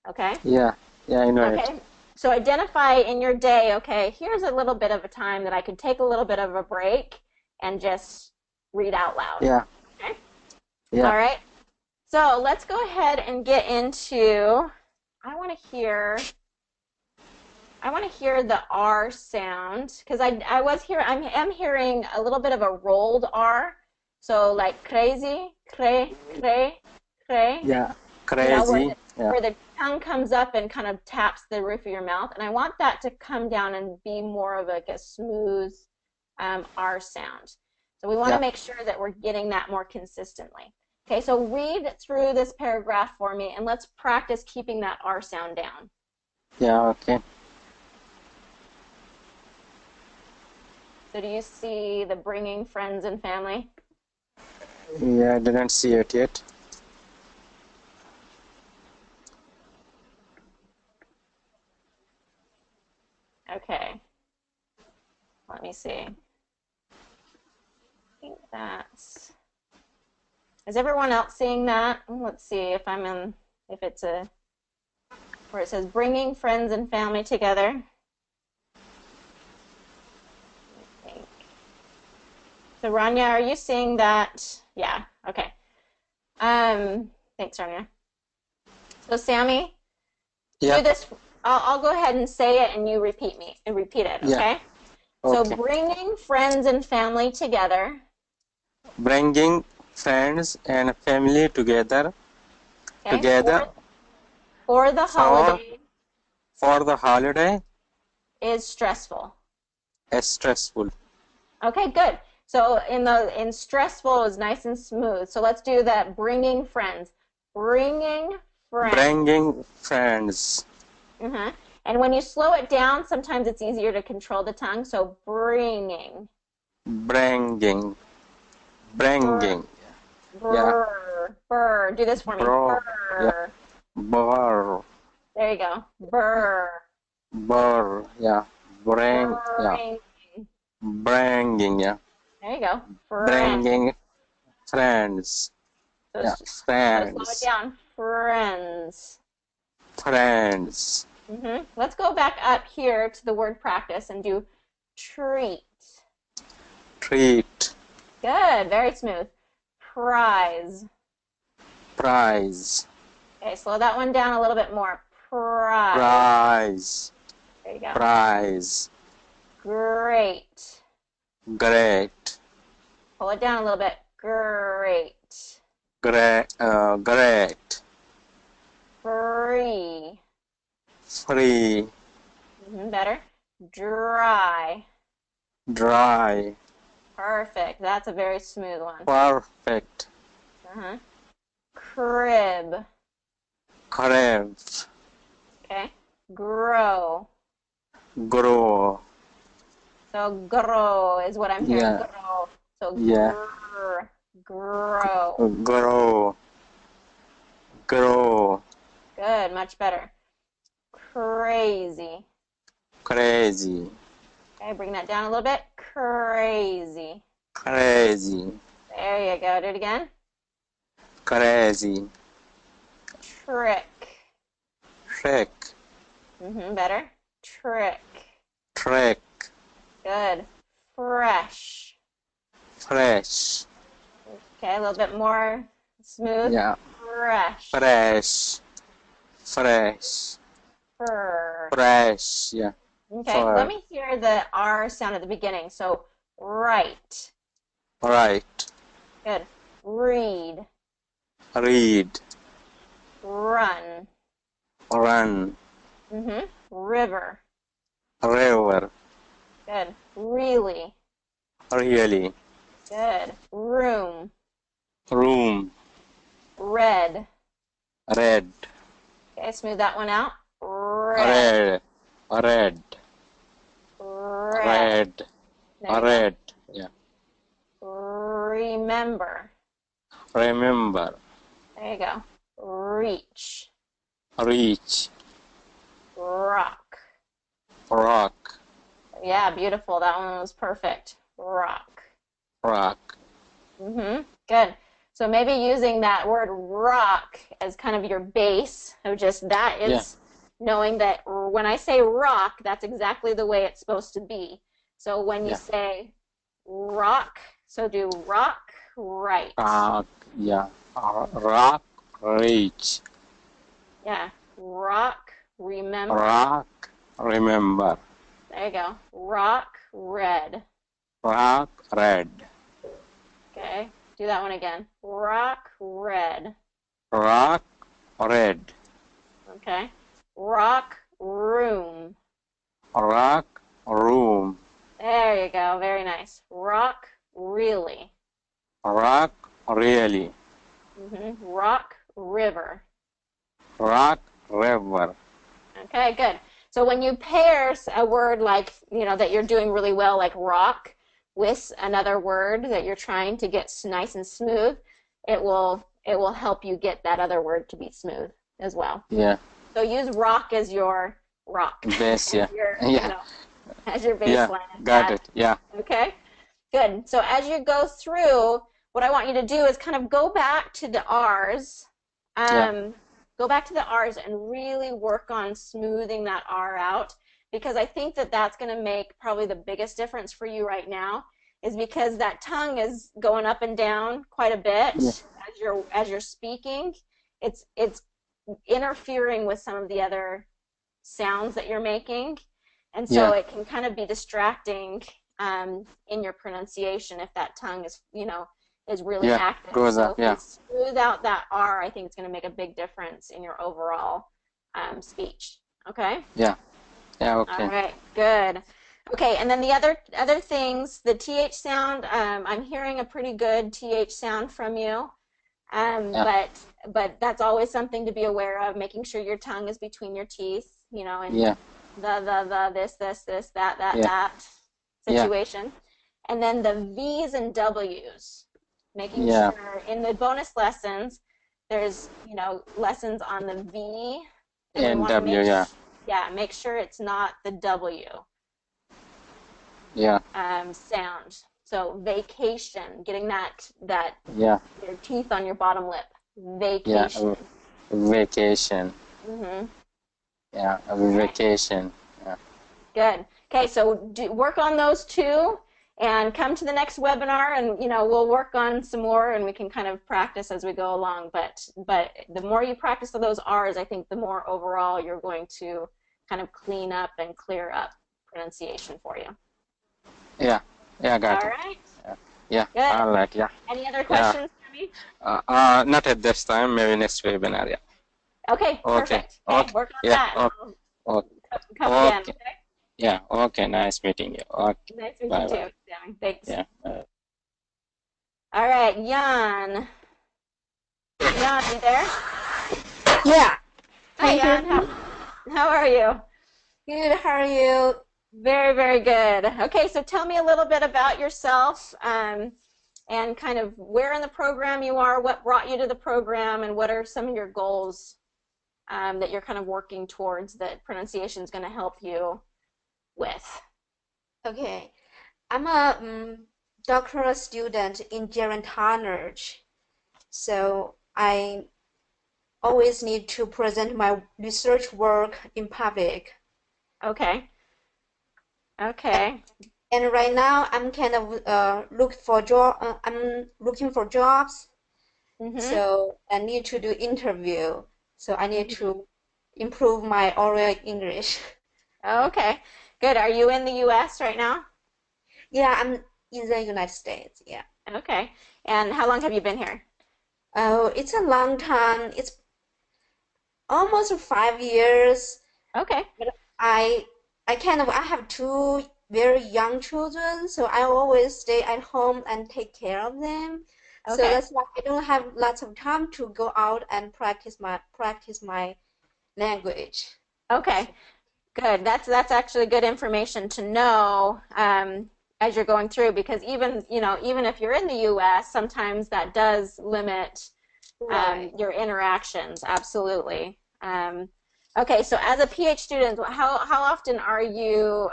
Okay. yeah, yeah, I know it. Okay, so identify in your day, okay, here's a little bit of a time that I could take a little bit of a break and just read out loud. Yeah, Okay. yeah, All right. So let's go ahead and get into, I want to hear, I want to hear the R sound because I was here, I'm hearing a little bit of a rolled R. So like crazy, cray, yeah, where crazy. the Yeah, where the tongue comes up and kind of taps the roof of your mouth. And I want that to come down and be more of like a smooth R sound. So we want to yeah, make sure that we're getting that more consistently. Okay, so read through this paragraph for me and let's practice keeping that R sound down. yeah, okay. So do you see the bringing friends and family? Yeah, I didn't see it yet. Okay, let me see. I think that's... Is everyone else seeing that? Let's see if it's where it says bringing friends and family together. I think. So Rania, are you seeing that? Yeah, okay. Thanks, Rania. So Sammy, do Yeah, this. I'll go ahead and say it and you repeat it, yeah, okay? So okay. bringing friends and family together. Bringing friends and family together, Okay, for the for holiday the holiday is stressful. is stressful. Okay, good. So in stressful is nice and smooth. So let's do that. Bringing friends. Bringing friends. Bringing friends, Uh-huh. And when you slow it down, sometimes it's easier to control the tongue. So bringing. bringing, Brr, bringing. Yeah, brr. Do this for me. bro. Yeah, Brr. bur, There you go. Brr. bur. Yeah, bring. Yeah, Bring. bringing. Yeah, There you go. Friend. bringing friends. So, Yeah, so slow it friends, down. Friends. friends. Let's go back up here to the word practice and do treat. Treat, Good, very smooth. Prize. prize, Okay, slow that one down a little bit more. Prize. prize, There you go. prize. Great. Great, Pull it down a little bit. Great. great, great. Free. free, Better. Dry. dry, Perfect. That's a very smooth one. perfect, Crib. crave, Okay. Grow. grow, So grow is what I'm hearing. yeah, Grow. So yeah, grow. grow, grow, Good. Much better. Crazy. crazy, Okay. Bring that down a little bit. Crazy. crazy, There you go. Do it again. crazy, Trick. trick, Better. Trick. trick, Good. Fresh. fresh, Okay, a little bit more smooth. yeah, Fresh. fresh, fresh, Fur. fresh, yeah, Okay, let me hear the R sound at the beginning. So, right. right, Good. Read. read, Run. run, River. river, Good. Really. really, Good. Room. room, Red. red, Okay, smooth that one out. Red. red, red, Red. red, There you red, yeah, go. Remember. remember, There you go. Reach. reach, Rock. rock, Yeah, beautiful. That one was perfect. Rock. rock, Good. So maybe using that word rock as kind of your base of just that is knowing that when I say rock, that's exactly the way it's supposed to be. So when you say rock, so do rock, right. rock, yeah, rock, reach, Yeah. Rock, remember. rock, remember, There you go. Rock, red. rock, red, Okay. Do that one again. Rock, red. rock, red, Okay. Rock, room. rock, room, There you go. Very nice. Rock, really. rock, really, Rock, river. rock, river, Okay, good. So when you pair a word like, that you're doing really well, like rock, with another word that you're trying to get nice and smooth, it will help you get that other word to be smooth as well. yeah, So use rock as your rock. base, yeah, As your baseline. yeah, got it, yeah, Okay, good. So as you go through, what I want you to do is kind of go back to the R's. Go back to the R's and really work on smoothing that R out, because I think that that's going to make probably the biggest difference for you right now, is because that tongue is going up and down quite a bit as you're speaking. It's interfering with some of the other sounds that you're making, and so it can kind of be distracting in your pronunciation if that tongue is is really active. So if you smooth out that R, I think it's going to make a big difference in your overall speech. Okay? Yeah, okay. All right, good. Okay, and then the other things, the TH sound, I'm hearing a pretty good TH sound from you. But that's always something to be aware of, making sure your tongue is between your teeth, and the, this, that situation. And then the V's and W's, making sure in the bonus lessons, there's, lessons on the V and W, make sure it's not the W sound. So vacation, getting that your teeth on your bottom lip. Vacation. Vacation. Vacation. Yeah. Good. Okay, so work on those two and come to the next webinar, and we'll work on some more, and we can kind of practice as we go along. But the more you practice those R's, I think the more overall you're going to kind of clean up and clear up pronunciation for you. Yeah, got it. All right. Yeah, good. I like, Any other questions for me? Not at this time, maybe next webinar, Okay, perfect. Okay, work on that. Okay. Okay. Come again, Okay. okay? Yeah. Okay. Nice meeting you. Okay. Nice to meet you Bye bye. too, Sammy. Thanks. Yeah. All right, Jan. Jan, you there? Yeah, Hi, can you hear Jan. me? How are you? Good, how are you? Very, very good. Okay, so tell me a little bit about yourself, and kind of where in the program you are, what brought you to the program, and what are some of your goals, that you're kind of working towards that pronunciation is going to help you with. Okay, I'm a doctoral student in gerontology, so I always need to present my research work in public. Okay. Okay. And right now, I'm kind of I'm looking for jobs, Mm-hmm. so I need to do interview. So I need Mm-hmm. to improve my oral English. Okay. Good. Are you in the U.S. right now? Yeah, I'm in the United States. Yeah. Okay. And how long have you been here? Oh, it's a long time. It's almost 5 years. Okay. But I have two very young children, so I always stay at home and take care of them. So Okay. that's why I don't have lots of time to go out and practice my language. Okay. So Good. That's actually good information to know, as you're going through, because even if you're in the U.S., sometimes that does limit, right. your interactions. Absolutely. Okay, so as a PH student, how often are you,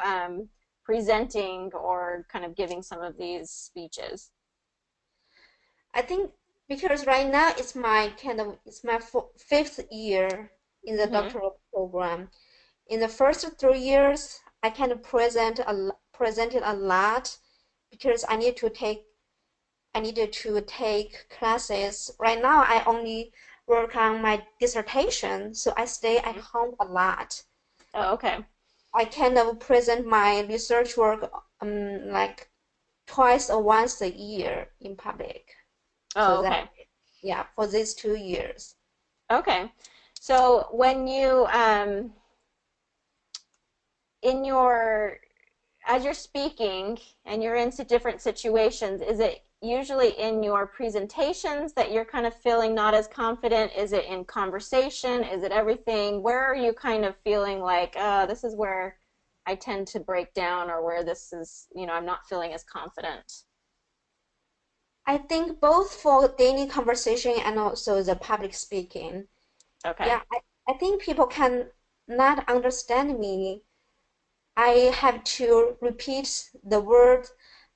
presenting or kind of giving some of these speeches? I think because right now it's my fifth year in the Mm-hmm. doctoral program. In the first 3 years, I kind of presented a lot because I needed to take classes. Right now, I only work on my dissertation, so I stay at Mm-hmm. home a lot. Oh, okay. I kind of present my research work like twice or once a year in public. So Oh, that, okay. yeah, for these 2 years. Okay. So when you, in your as you're speaking and you're into different situations, is it usually in your presentations that you're kind of feeling not as confident? Is it in conversation? Is it everything? Where are you kind of feeling like, this is where I tend to break down, or where this is, I'm not feeling as confident? I think both for daily conversation and also the public speaking. Okay. Yeah, I think people can not understand me. I have to repeat the word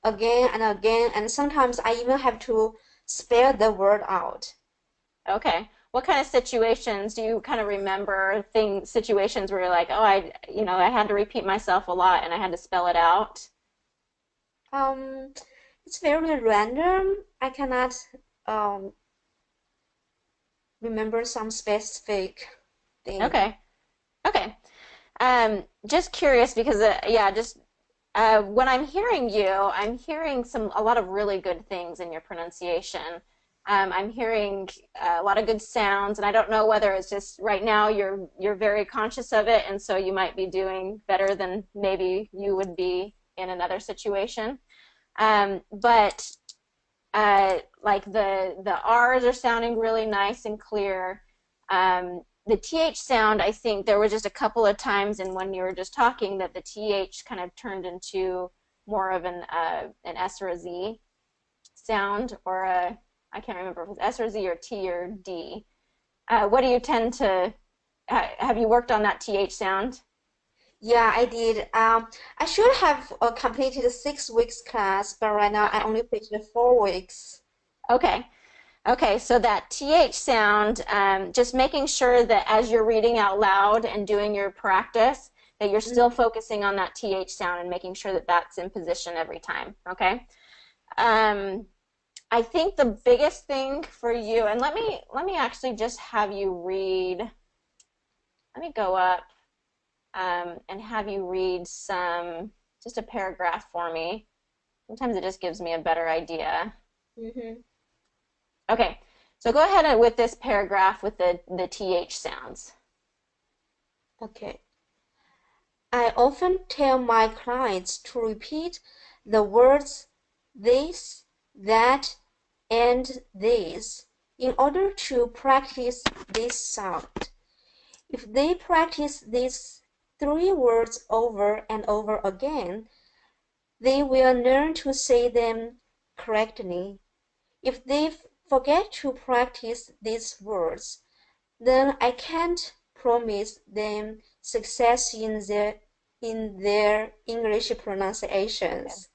again and again, and sometimes I even have to spell the word out. Okay. What kind of situations do you kind of remember situations where you're like, oh, I had to repeat myself a lot and I had to spell it out? Um, it's very random. I cannot um, remember some specific thing. Okay. Okay. Just curious because, yeah, just when I'm hearing you, I'm hearing a lot of really good things in your pronunciation. I'm hearing a lot of good sounds, and I don't know whether it's just right now you're very conscious of it, and so you might be doing better than maybe you would be in another situation. But like the R's are sounding really nice and clear. The TH sound, I think there were just a couple of times in when you were just talking that the TH kind of turned into more of an S or a Z sound, or I can't remember if it was S or Z or T or D. What do you tend to have you worked on that TH sound? Yeah, I did. I should have completed a 6 weeks class, but right now I Okay. only finished 4 weeks. Okay. Okay, so that TH sound, just making sure that as you're reading out loud and doing your practice, that you're still Mhm. focusing on that TH sound and making sure that that's in position every time. Okay. Um, I think the biggest thing for you, and let me actually just have you read. Let me go up, and have you read just a paragraph for me. Sometimes it just gives me a better idea. Mhm. Okay, so go ahead with this paragraph with the TH sounds. Okay. I often tell my clients to repeat the words this, that, and this in order to practice this sound. If they practice these 3 words over and over again, they will learn to say them correctly. If they forget to practice these words, then I can't promise them success in their English pronunciations.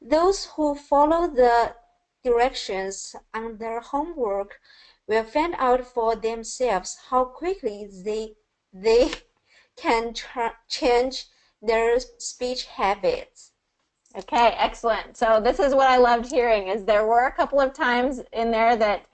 Those who follow the directions on their homework will find out for themselves how quickly they can change their speech habits. Okay, excellent. So this is what I loved hearing, is there were a couple of times in there that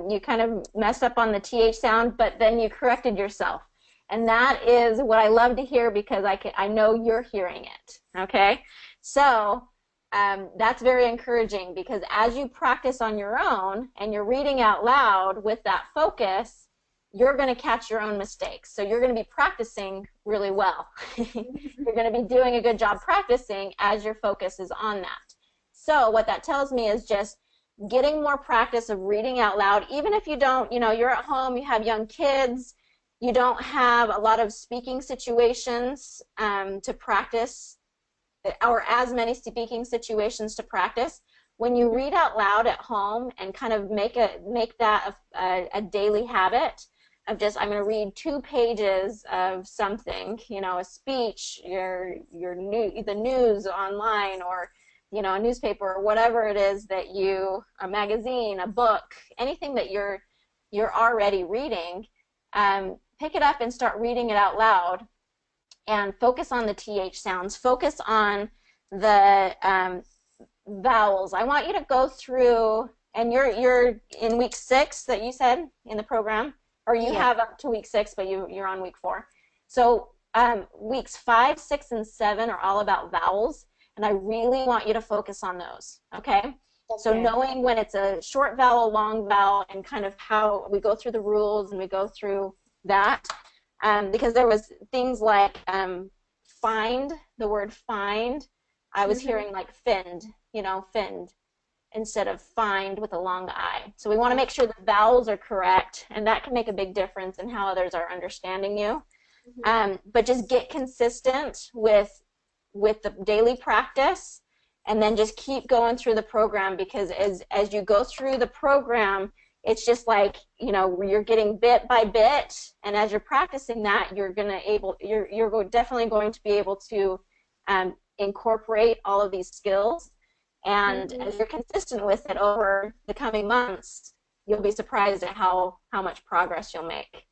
you kind of messed up on the TH sound, but then you corrected yourself. And that is what I love to hear, because I know you're hearing it, okay? So that's very encouraging, because as you practice on your own and you're reading out loud with that focus, you're going to catch your own mistakes. So you're going to be practicing really well. You're going to be doing a good job practicing as your focus is on that. So what that tells me is just getting more practice of reading out loud, even if you don't, you're at home, you have young kids, you don't have a lot of speaking situations to practice, or as many speaking situations to practice. When you read out loud at home and kind of make that a daily habit of just, I'm going to read 2 pages of something, a speech, the news online, or a newspaper, or whatever it is that a magazine, a book, anything that you're already reading, pick it up and start reading it out loud, and focus on the TH sounds. Focus on the vowels. I want you to go through, and you're in week 6 that you said in the program, or you have up to week 6, but you're on week 4. So weeks 5, 6, and 7 are all about vowels, and I really want you to focus on those, okay? So knowing when it's a short vowel, long vowel, and kind of how we go through the rules and we go through that, because there was things like find, the word find, I was hearing like find, find, instead of find with a long I. So we want to make sure the vowels are correct, and that can make a big difference in how others are understanding you. But just get consistent with the daily practice, and then just keep going through the program, because as you go through the program, it's just like, you're getting bit by bit, and as you're practicing that, you're definitely going to be able to incorporate all of these skills. And as you're consistent with it over the coming months, you'll be surprised at how much progress you'll make.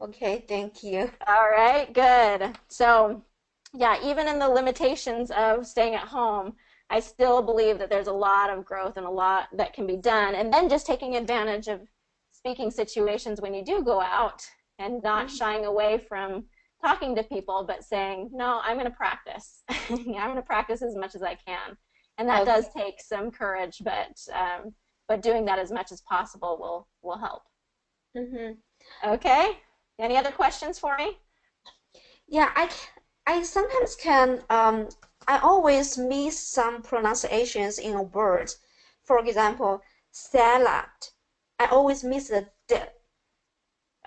Okay, thank you. All right, good. So, yeah, even in the limitations of staying at home, I still believe that there's a lot of growth and a lot that can be done. And then just taking advantage of speaking situations when you do go out, and not shying away from talking to people, but saying, no, I'm going to practice. I'm going to practice as much as I can. And that does take some courage, but doing that as much as possible will help. Okay. Any other questions for me? Yeah, I sometimes can, I always miss some pronunciations in a word. For example, salad. I always miss the D.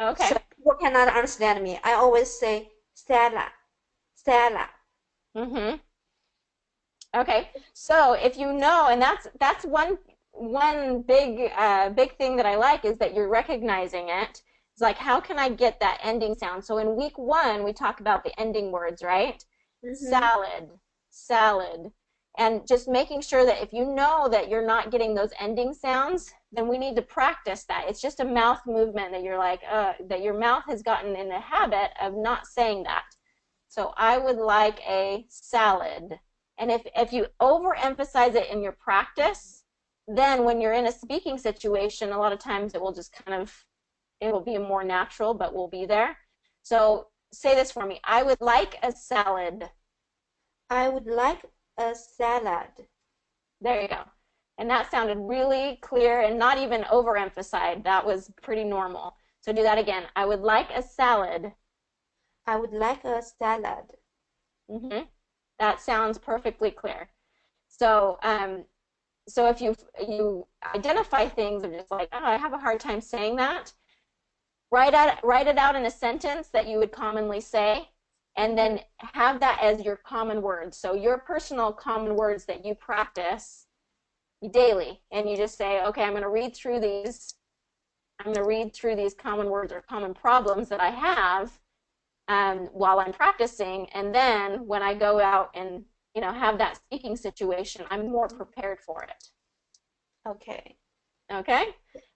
Okay. So people cannot understand me. I always say salad, salad. Okay. So if you know, and that's one big thing that I like, is that you're recognizing it. It's like, how can I get that ending sound? So in week 1, we talk about the ending words, right? Salad, salad. And just making sure that if you know that you're not getting those ending sounds, then we need to practice that. It's just a mouth movement that you're like, that your mouth has gotten in the habit of not saying that. So I would like a salad. And if you overemphasize it in your practice, then when you're in a speaking situation, a lot of times it will just it will be more natural, but we'll be there. So say this for me. I would like a salad. I would like a salad. There you go. And that sounded really clear and not even overemphasized. That was pretty normal. So do that again. I would like a salad. I would like a salad. Mm-hmm. That sounds perfectly clear. So, so if you identify things of just like, oh, I have a hard time saying that, write it out in a sentence that you would commonly say, and then have that as your common words. So your personal common words that you practice daily, and you just say, okay, I'm going to read through these. I'm going to read through these common words or common problems that I have while I'm practicing, and then when I go out and have that speaking situation, I'm more prepared for it. Okay. Okay?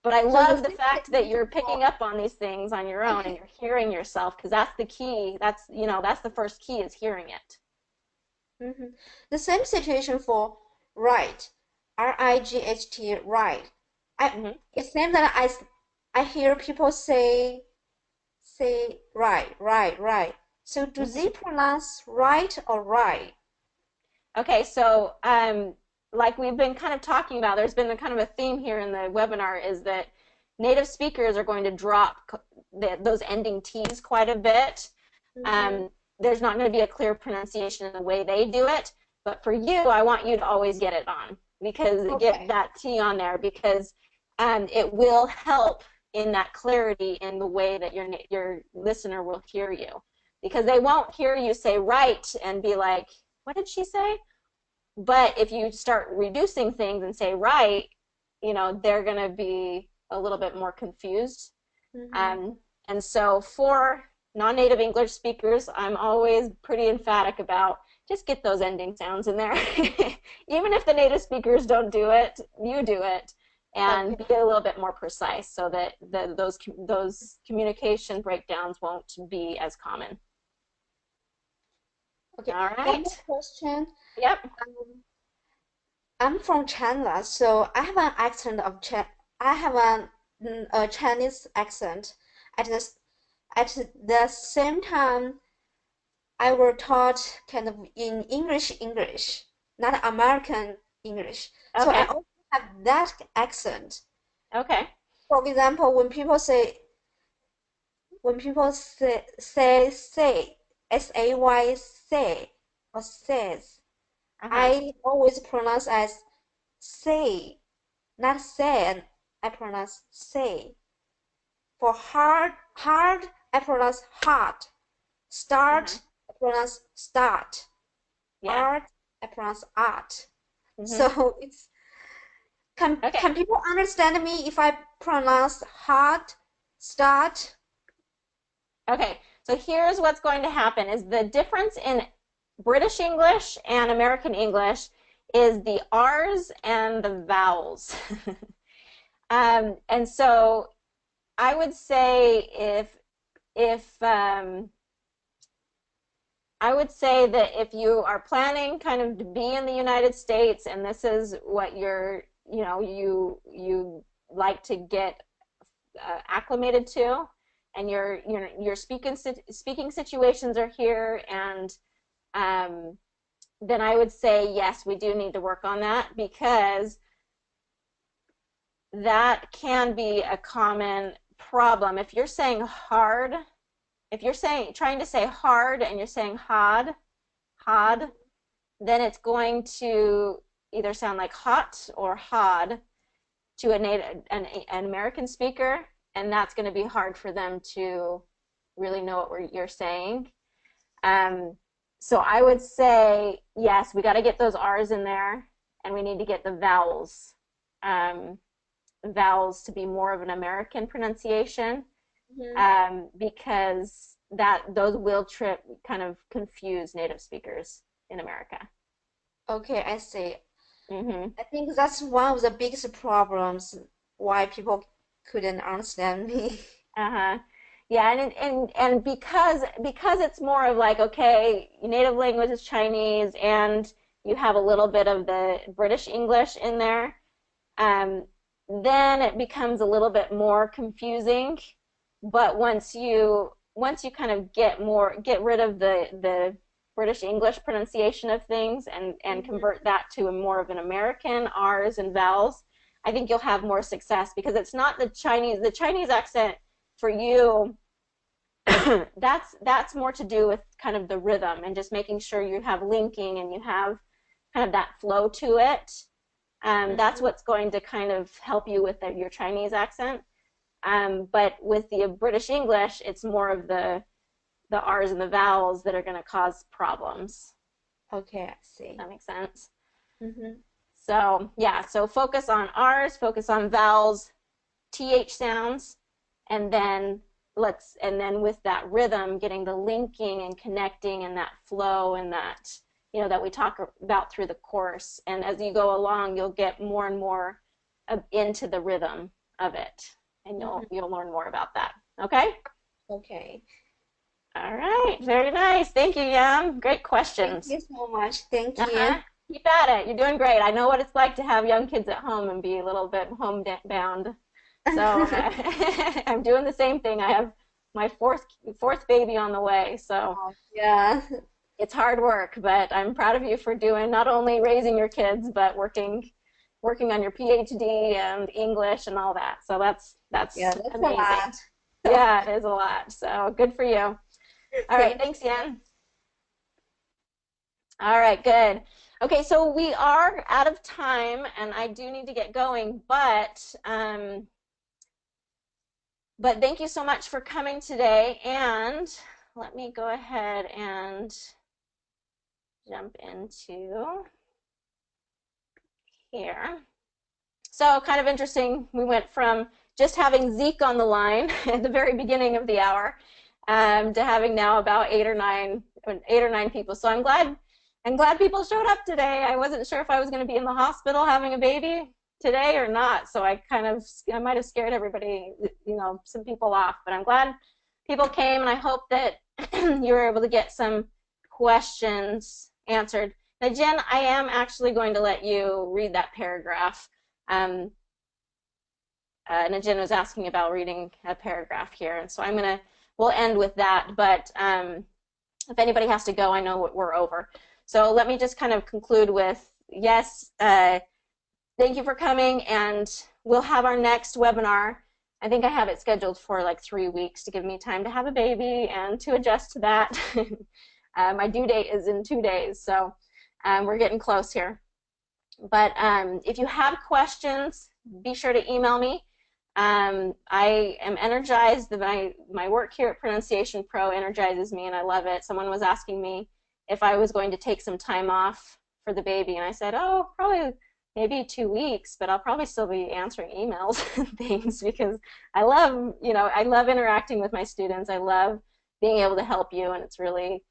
But I So love the the fact that you're picking up on these things on your own and you're hearing yourself, because that's the key. That's the first key, is hearing it. The same situation for right, R-I-G-H-T, right. It seems that I hear people say right, right, right. So do they pronounce right or right? Okay, so like we've been kind of talking about, there's been a kind of a theme here in the webinar, is that native speakers are going to drop those ending T's quite a bit. There's not going to be a clear pronunciation in the way they do it, but for you, I want you to always get it on, because get that T on there, because it will help in that clarity in the way that your listener will hear you, because they won't hear you say right and be like, what did she say? But if you start reducing things and say right, they're going to be a little bit more confused. And so for non-native English speakers, I'm always pretty emphatic about just get those ending sounds in there. Even if the native speakers don't do it, you do it, and be a little bit more precise so that those communication breakdowns won't be as common. Okay. All right. One more question. Yep. I'm from China, so I have an accent of I have a Chinese accent. At the same time, I were taught kind of in English, not American English. So I Okay. also have that accent. Okay. For example, when people say say S-A-Y, say or says, I always pronounce as say, not said. I pronounce say. For hard, I pronounce hard. Start, I pronounce start. Yeah. Art, I pronounce art. Mm-hmm. So can people understand me if I pronounce hard, start? Okay, so here's what's going to happen, is the difference in British English and American English is the R's and the vowels. And so I would say I would say that if you are planning kind of to be in the United States, and this is what you like to get acclimated to, and your speaking situations are here, and then I would say yes, we do need to work on that, because that can be a common problem. If you're saying hard, if you're trying to say hard and you're saying hod, then it's going to either sound like hot or hod to an American speaker, and that's going to be hard for them to really know what you're saying. So I would say, yes, we got to get those R's in there, and we need to get the vowels to be more of an American pronunciation, because those will kind of confuse native speakers in America. Okay, I see. I think that's one of the biggest problems why people couldn't understand me. Yeah, and because it's more of like, okay, your native language is Chinese and you have a little bit of the British English in there, then it becomes a little bit more confusing. But once you kind of get rid of the British English pronunciation of things and convert that to more of an American R's and vowels, I think you'll have more success, because it's not the Chinese accent for you that's more to do with kind of the rhythm and just making sure you have linking and you have kind of that flow to it. That's what's going to kind of help you with your Chinese accent. But with the British English, it's more of the R's and the vowels that are going to cause problems. Okay, I see. That makes sense. Mm-hmm. So yeah, so focus on R's, focus on vowels, TH sounds, and then with that rhythm, getting the linking and connecting and that flow and that, that we talk about through the course. And as you go along, you'll get more and more into the rhythm of it, and you'll learn more about that. Okay? Okay. All right. Very nice. Thank you, Yam. Great questions. Thank you so much. Thank you. Keep at it. You're doing great. I know what it's like to have young kids at home and be a little bit homebound. So I'm doing the same thing. I have my fourth baby on the way. So yeah, it's hard work, but I'm proud of you for doing not only raising your kids, but working on your PhD and English and all that. So that's that's amazing. a lot. Yeah, it is a lot. So good for you. All right, thanks, Yan. All right, good. Okay, so we are out of time, and I do need to get going, but thank you so much for coming today, and let me go ahead and jump into here. So kind of interesting, we went from just having Zeke on the line at the very beginning of the hour to having now about eight or nine people. So I'm glad people showed up today. I wasn't sure if I was going to be in the hospital having a baby today or not, so I might have scared everybody, some people off, but I'm glad people came, and I hope that you were able to get some questions answered. Now, Jen, I am actually going to let you read that paragraph. And Jen was asking about reading a paragraph here, and so we'll end with that, but if anybody has to go, I know we're over. So let me just kind of conclude with, yes, thank you for coming, and we'll have our next webinar. I think I have it scheduled for like 3 weeks to give me time to have a baby and to adjust to that. My due date is in 2 days, so we're getting close here. But if you have questions, be sure to email me. I am energized. My work here at Pronunciation Pro energizes me, and I love it. Someone was asking me if I was going to take some time off for the baby, and I said, oh, probably maybe 2 weeks, but I'll probably still be answering emails and things, because I love interacting with my students. I love being able to help you, and it's really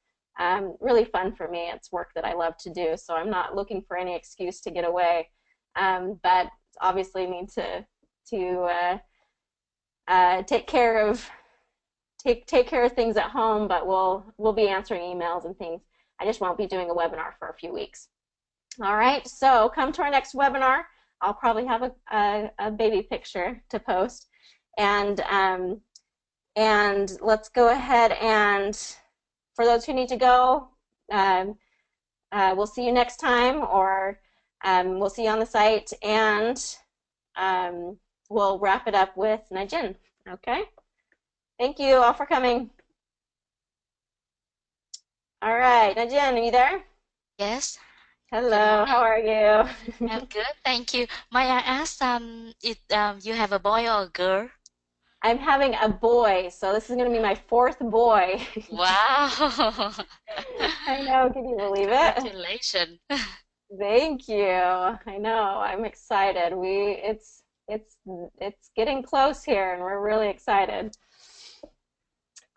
really fun for me. It's work that I love to do, so I'm not looking for any excuse to get away, but obviously need to take care of things at home, but we'll be answering emails and things. I just won't be doing a webinar for a few weeks. All right, so come to our next webinar. I'll probably have a baby picture to post, and let's go ahead, and for those who need to go, we'll see you next time, or we'll see you on the site, and we'll wrap it up with Najin. Okay? Thank you all for coming. All right, Najin, are you there? Yes. Hello, how are you? I'm good, thank you. May I ask, you have a boy or a girl? I'm having a boy, so this is going to be my fourth boy. Wow. I know, can you believe it? Congratulations. Thank you. I know, I'm excited. It's getting close here, and we're really excited.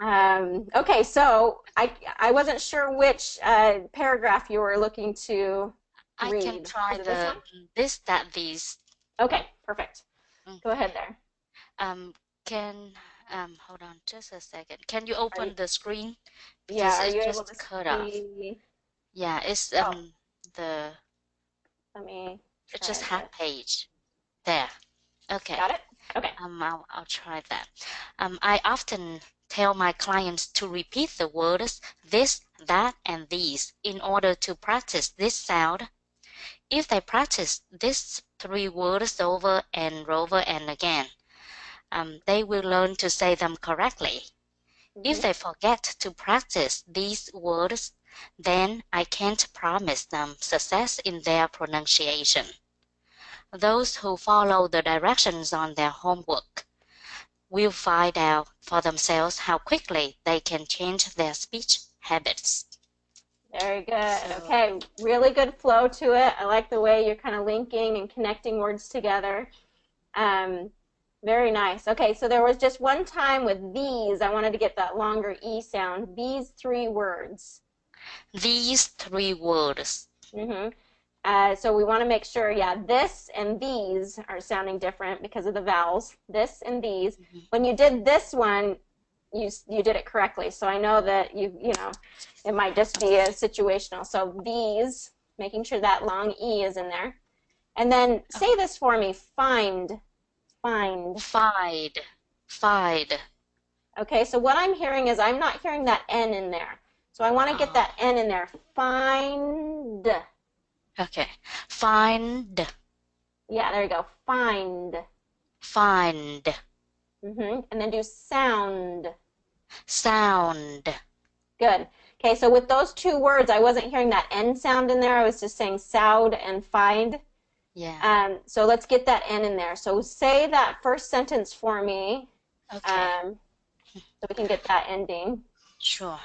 Okay, so I wasn't sure which paragraph you were looking to I read. can try Is it this one? this, that, these. Okay, perfect. Go ahead there. Hold on just a second. Can you open the screen? Yeah, Because are you it's able to just cut off. see? Yeah, it's Let me it's try just half this. page. There. Okay. Got it? Okay. I'll try that. I often tell my clients to repeat the words this, that, and these in order to practice this sound. If they practice these 3 words over and over and again, they will learn to say them correctly. If they forget to practice these words, then I can't promise them success in their pronunciation. Those who follow the directions on their homework will find out for themselves how quickly they can change their speech habits. Very good. Okay, really good flow to it. I like the way you're kind of linking and connecting words together. Very nice. Okay, so there was just one time with these, I wanted to get that longer E sound. These three words. These three words. So we want to make sure, yeah, this and these are sounding different because of the vowels. This and these. When you did this one, you did it correctly. So I know that you know, it might just be a situational. So these, making sure that long E is in there. And then say this for me, find. Find. Find. Find. Okay, so what I'm hearing is I'm not hearing that N in there. So I want to get that N in there. Find. Okay. Find. Yeah, there you go. Find. Find. And then do sound. Sound. Good. Okay, so with those two words, I wasn't hearing that N sound in there. I was just saying sound and find. Yeah. So let's get that N in there. So say that first sentence for me. Okay. So we can get that ending. Sure.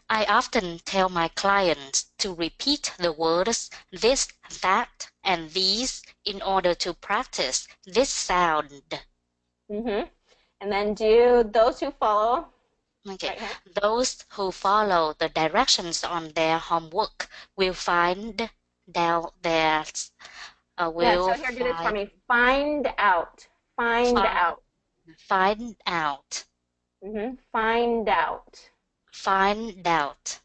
I often tell my clients to repeat the words this, that, and these in order to practice this sound. And then do those who follow. Okay. Right here. Those who follow the directions on their homework will find out their So here, do this for me. Find out. Find out. Find out. Find out. Find out.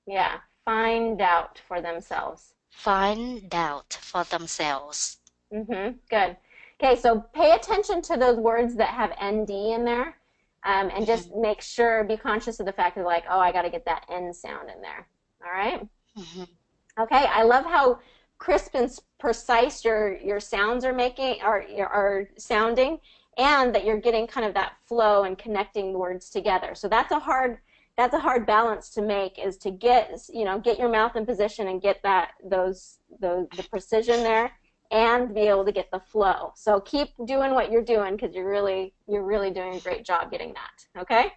Yeah, find out for themselves. Find out for themselves. Good. Okay, so pay attention to those words that have ND in there, and just make sure, be conscious of the fact that, like, oh, I got to get that N sound in there. All right? Okay, I love how crisp and precise your sounds are making, are sounding, and that you're getting kind of that flow and connecting words together. So that's a hard balance to make, is to get your mouth in position and get the precision there, and be able to get the flow. So keep doing what you're doing, because you're really doing a great job getting that. Okay?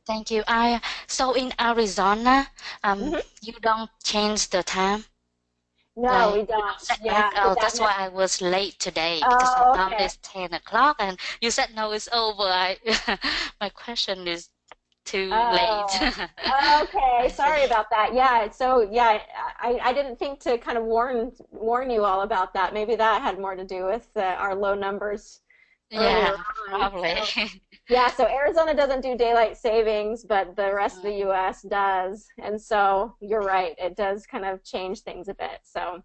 Thank you. So in Arizona, you don't change the time? No, we don't. Yeah. That's why I was late today, because I thought it's 10 o'clock, and you said no, it's over. My question is too late. Okay, sorry about that. Yeah, so yeah, I didn't think to kind of warn you all about that. Maybe that had more to do with our low numbers. Yeah, probably. Yeah, so Arizona doesn't do daylight savings, but the rest of the U.S. does. And so you're right, it does kind of change things a bit. So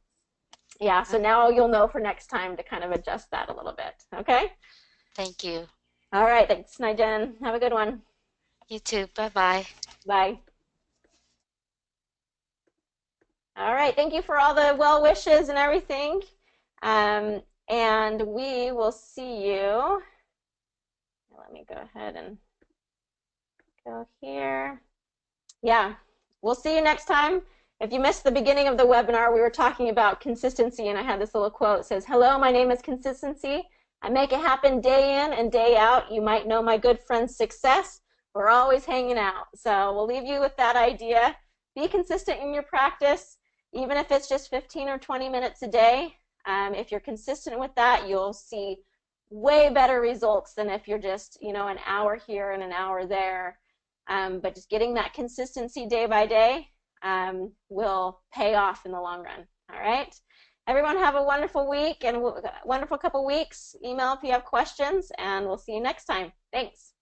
yeah, so now you'll know for next time to kind of adjust that a little bit. Okay? Thank you. All right, thanks, Nijen. Have a good one. You too. Bye-bye. Bye. All right, thank you for all the well wishes and everything. And we will see you. Let me go ahead and go here. Yeah, we'll see you next time. If you missed the beginning of the webinar, we were talking about consistency, and I had this little quote. It says, "Hello, my name is Consistency. I make it happen day in and day out. You might know my good friend Success. We're always hanging out." So we'll leave you with that idea. Be consistent in your practice, even if it's just 15 or 20 minutes a day. If you're consistent with that, you'll see way better results than if you're just, an hour here and an hour there. But just getting that consistency day by day will pay off in the long run. All right? Everyone have a wonderful week and a wonderful couple weeks. Email if you have questions, and we'll see you next time. Thanks.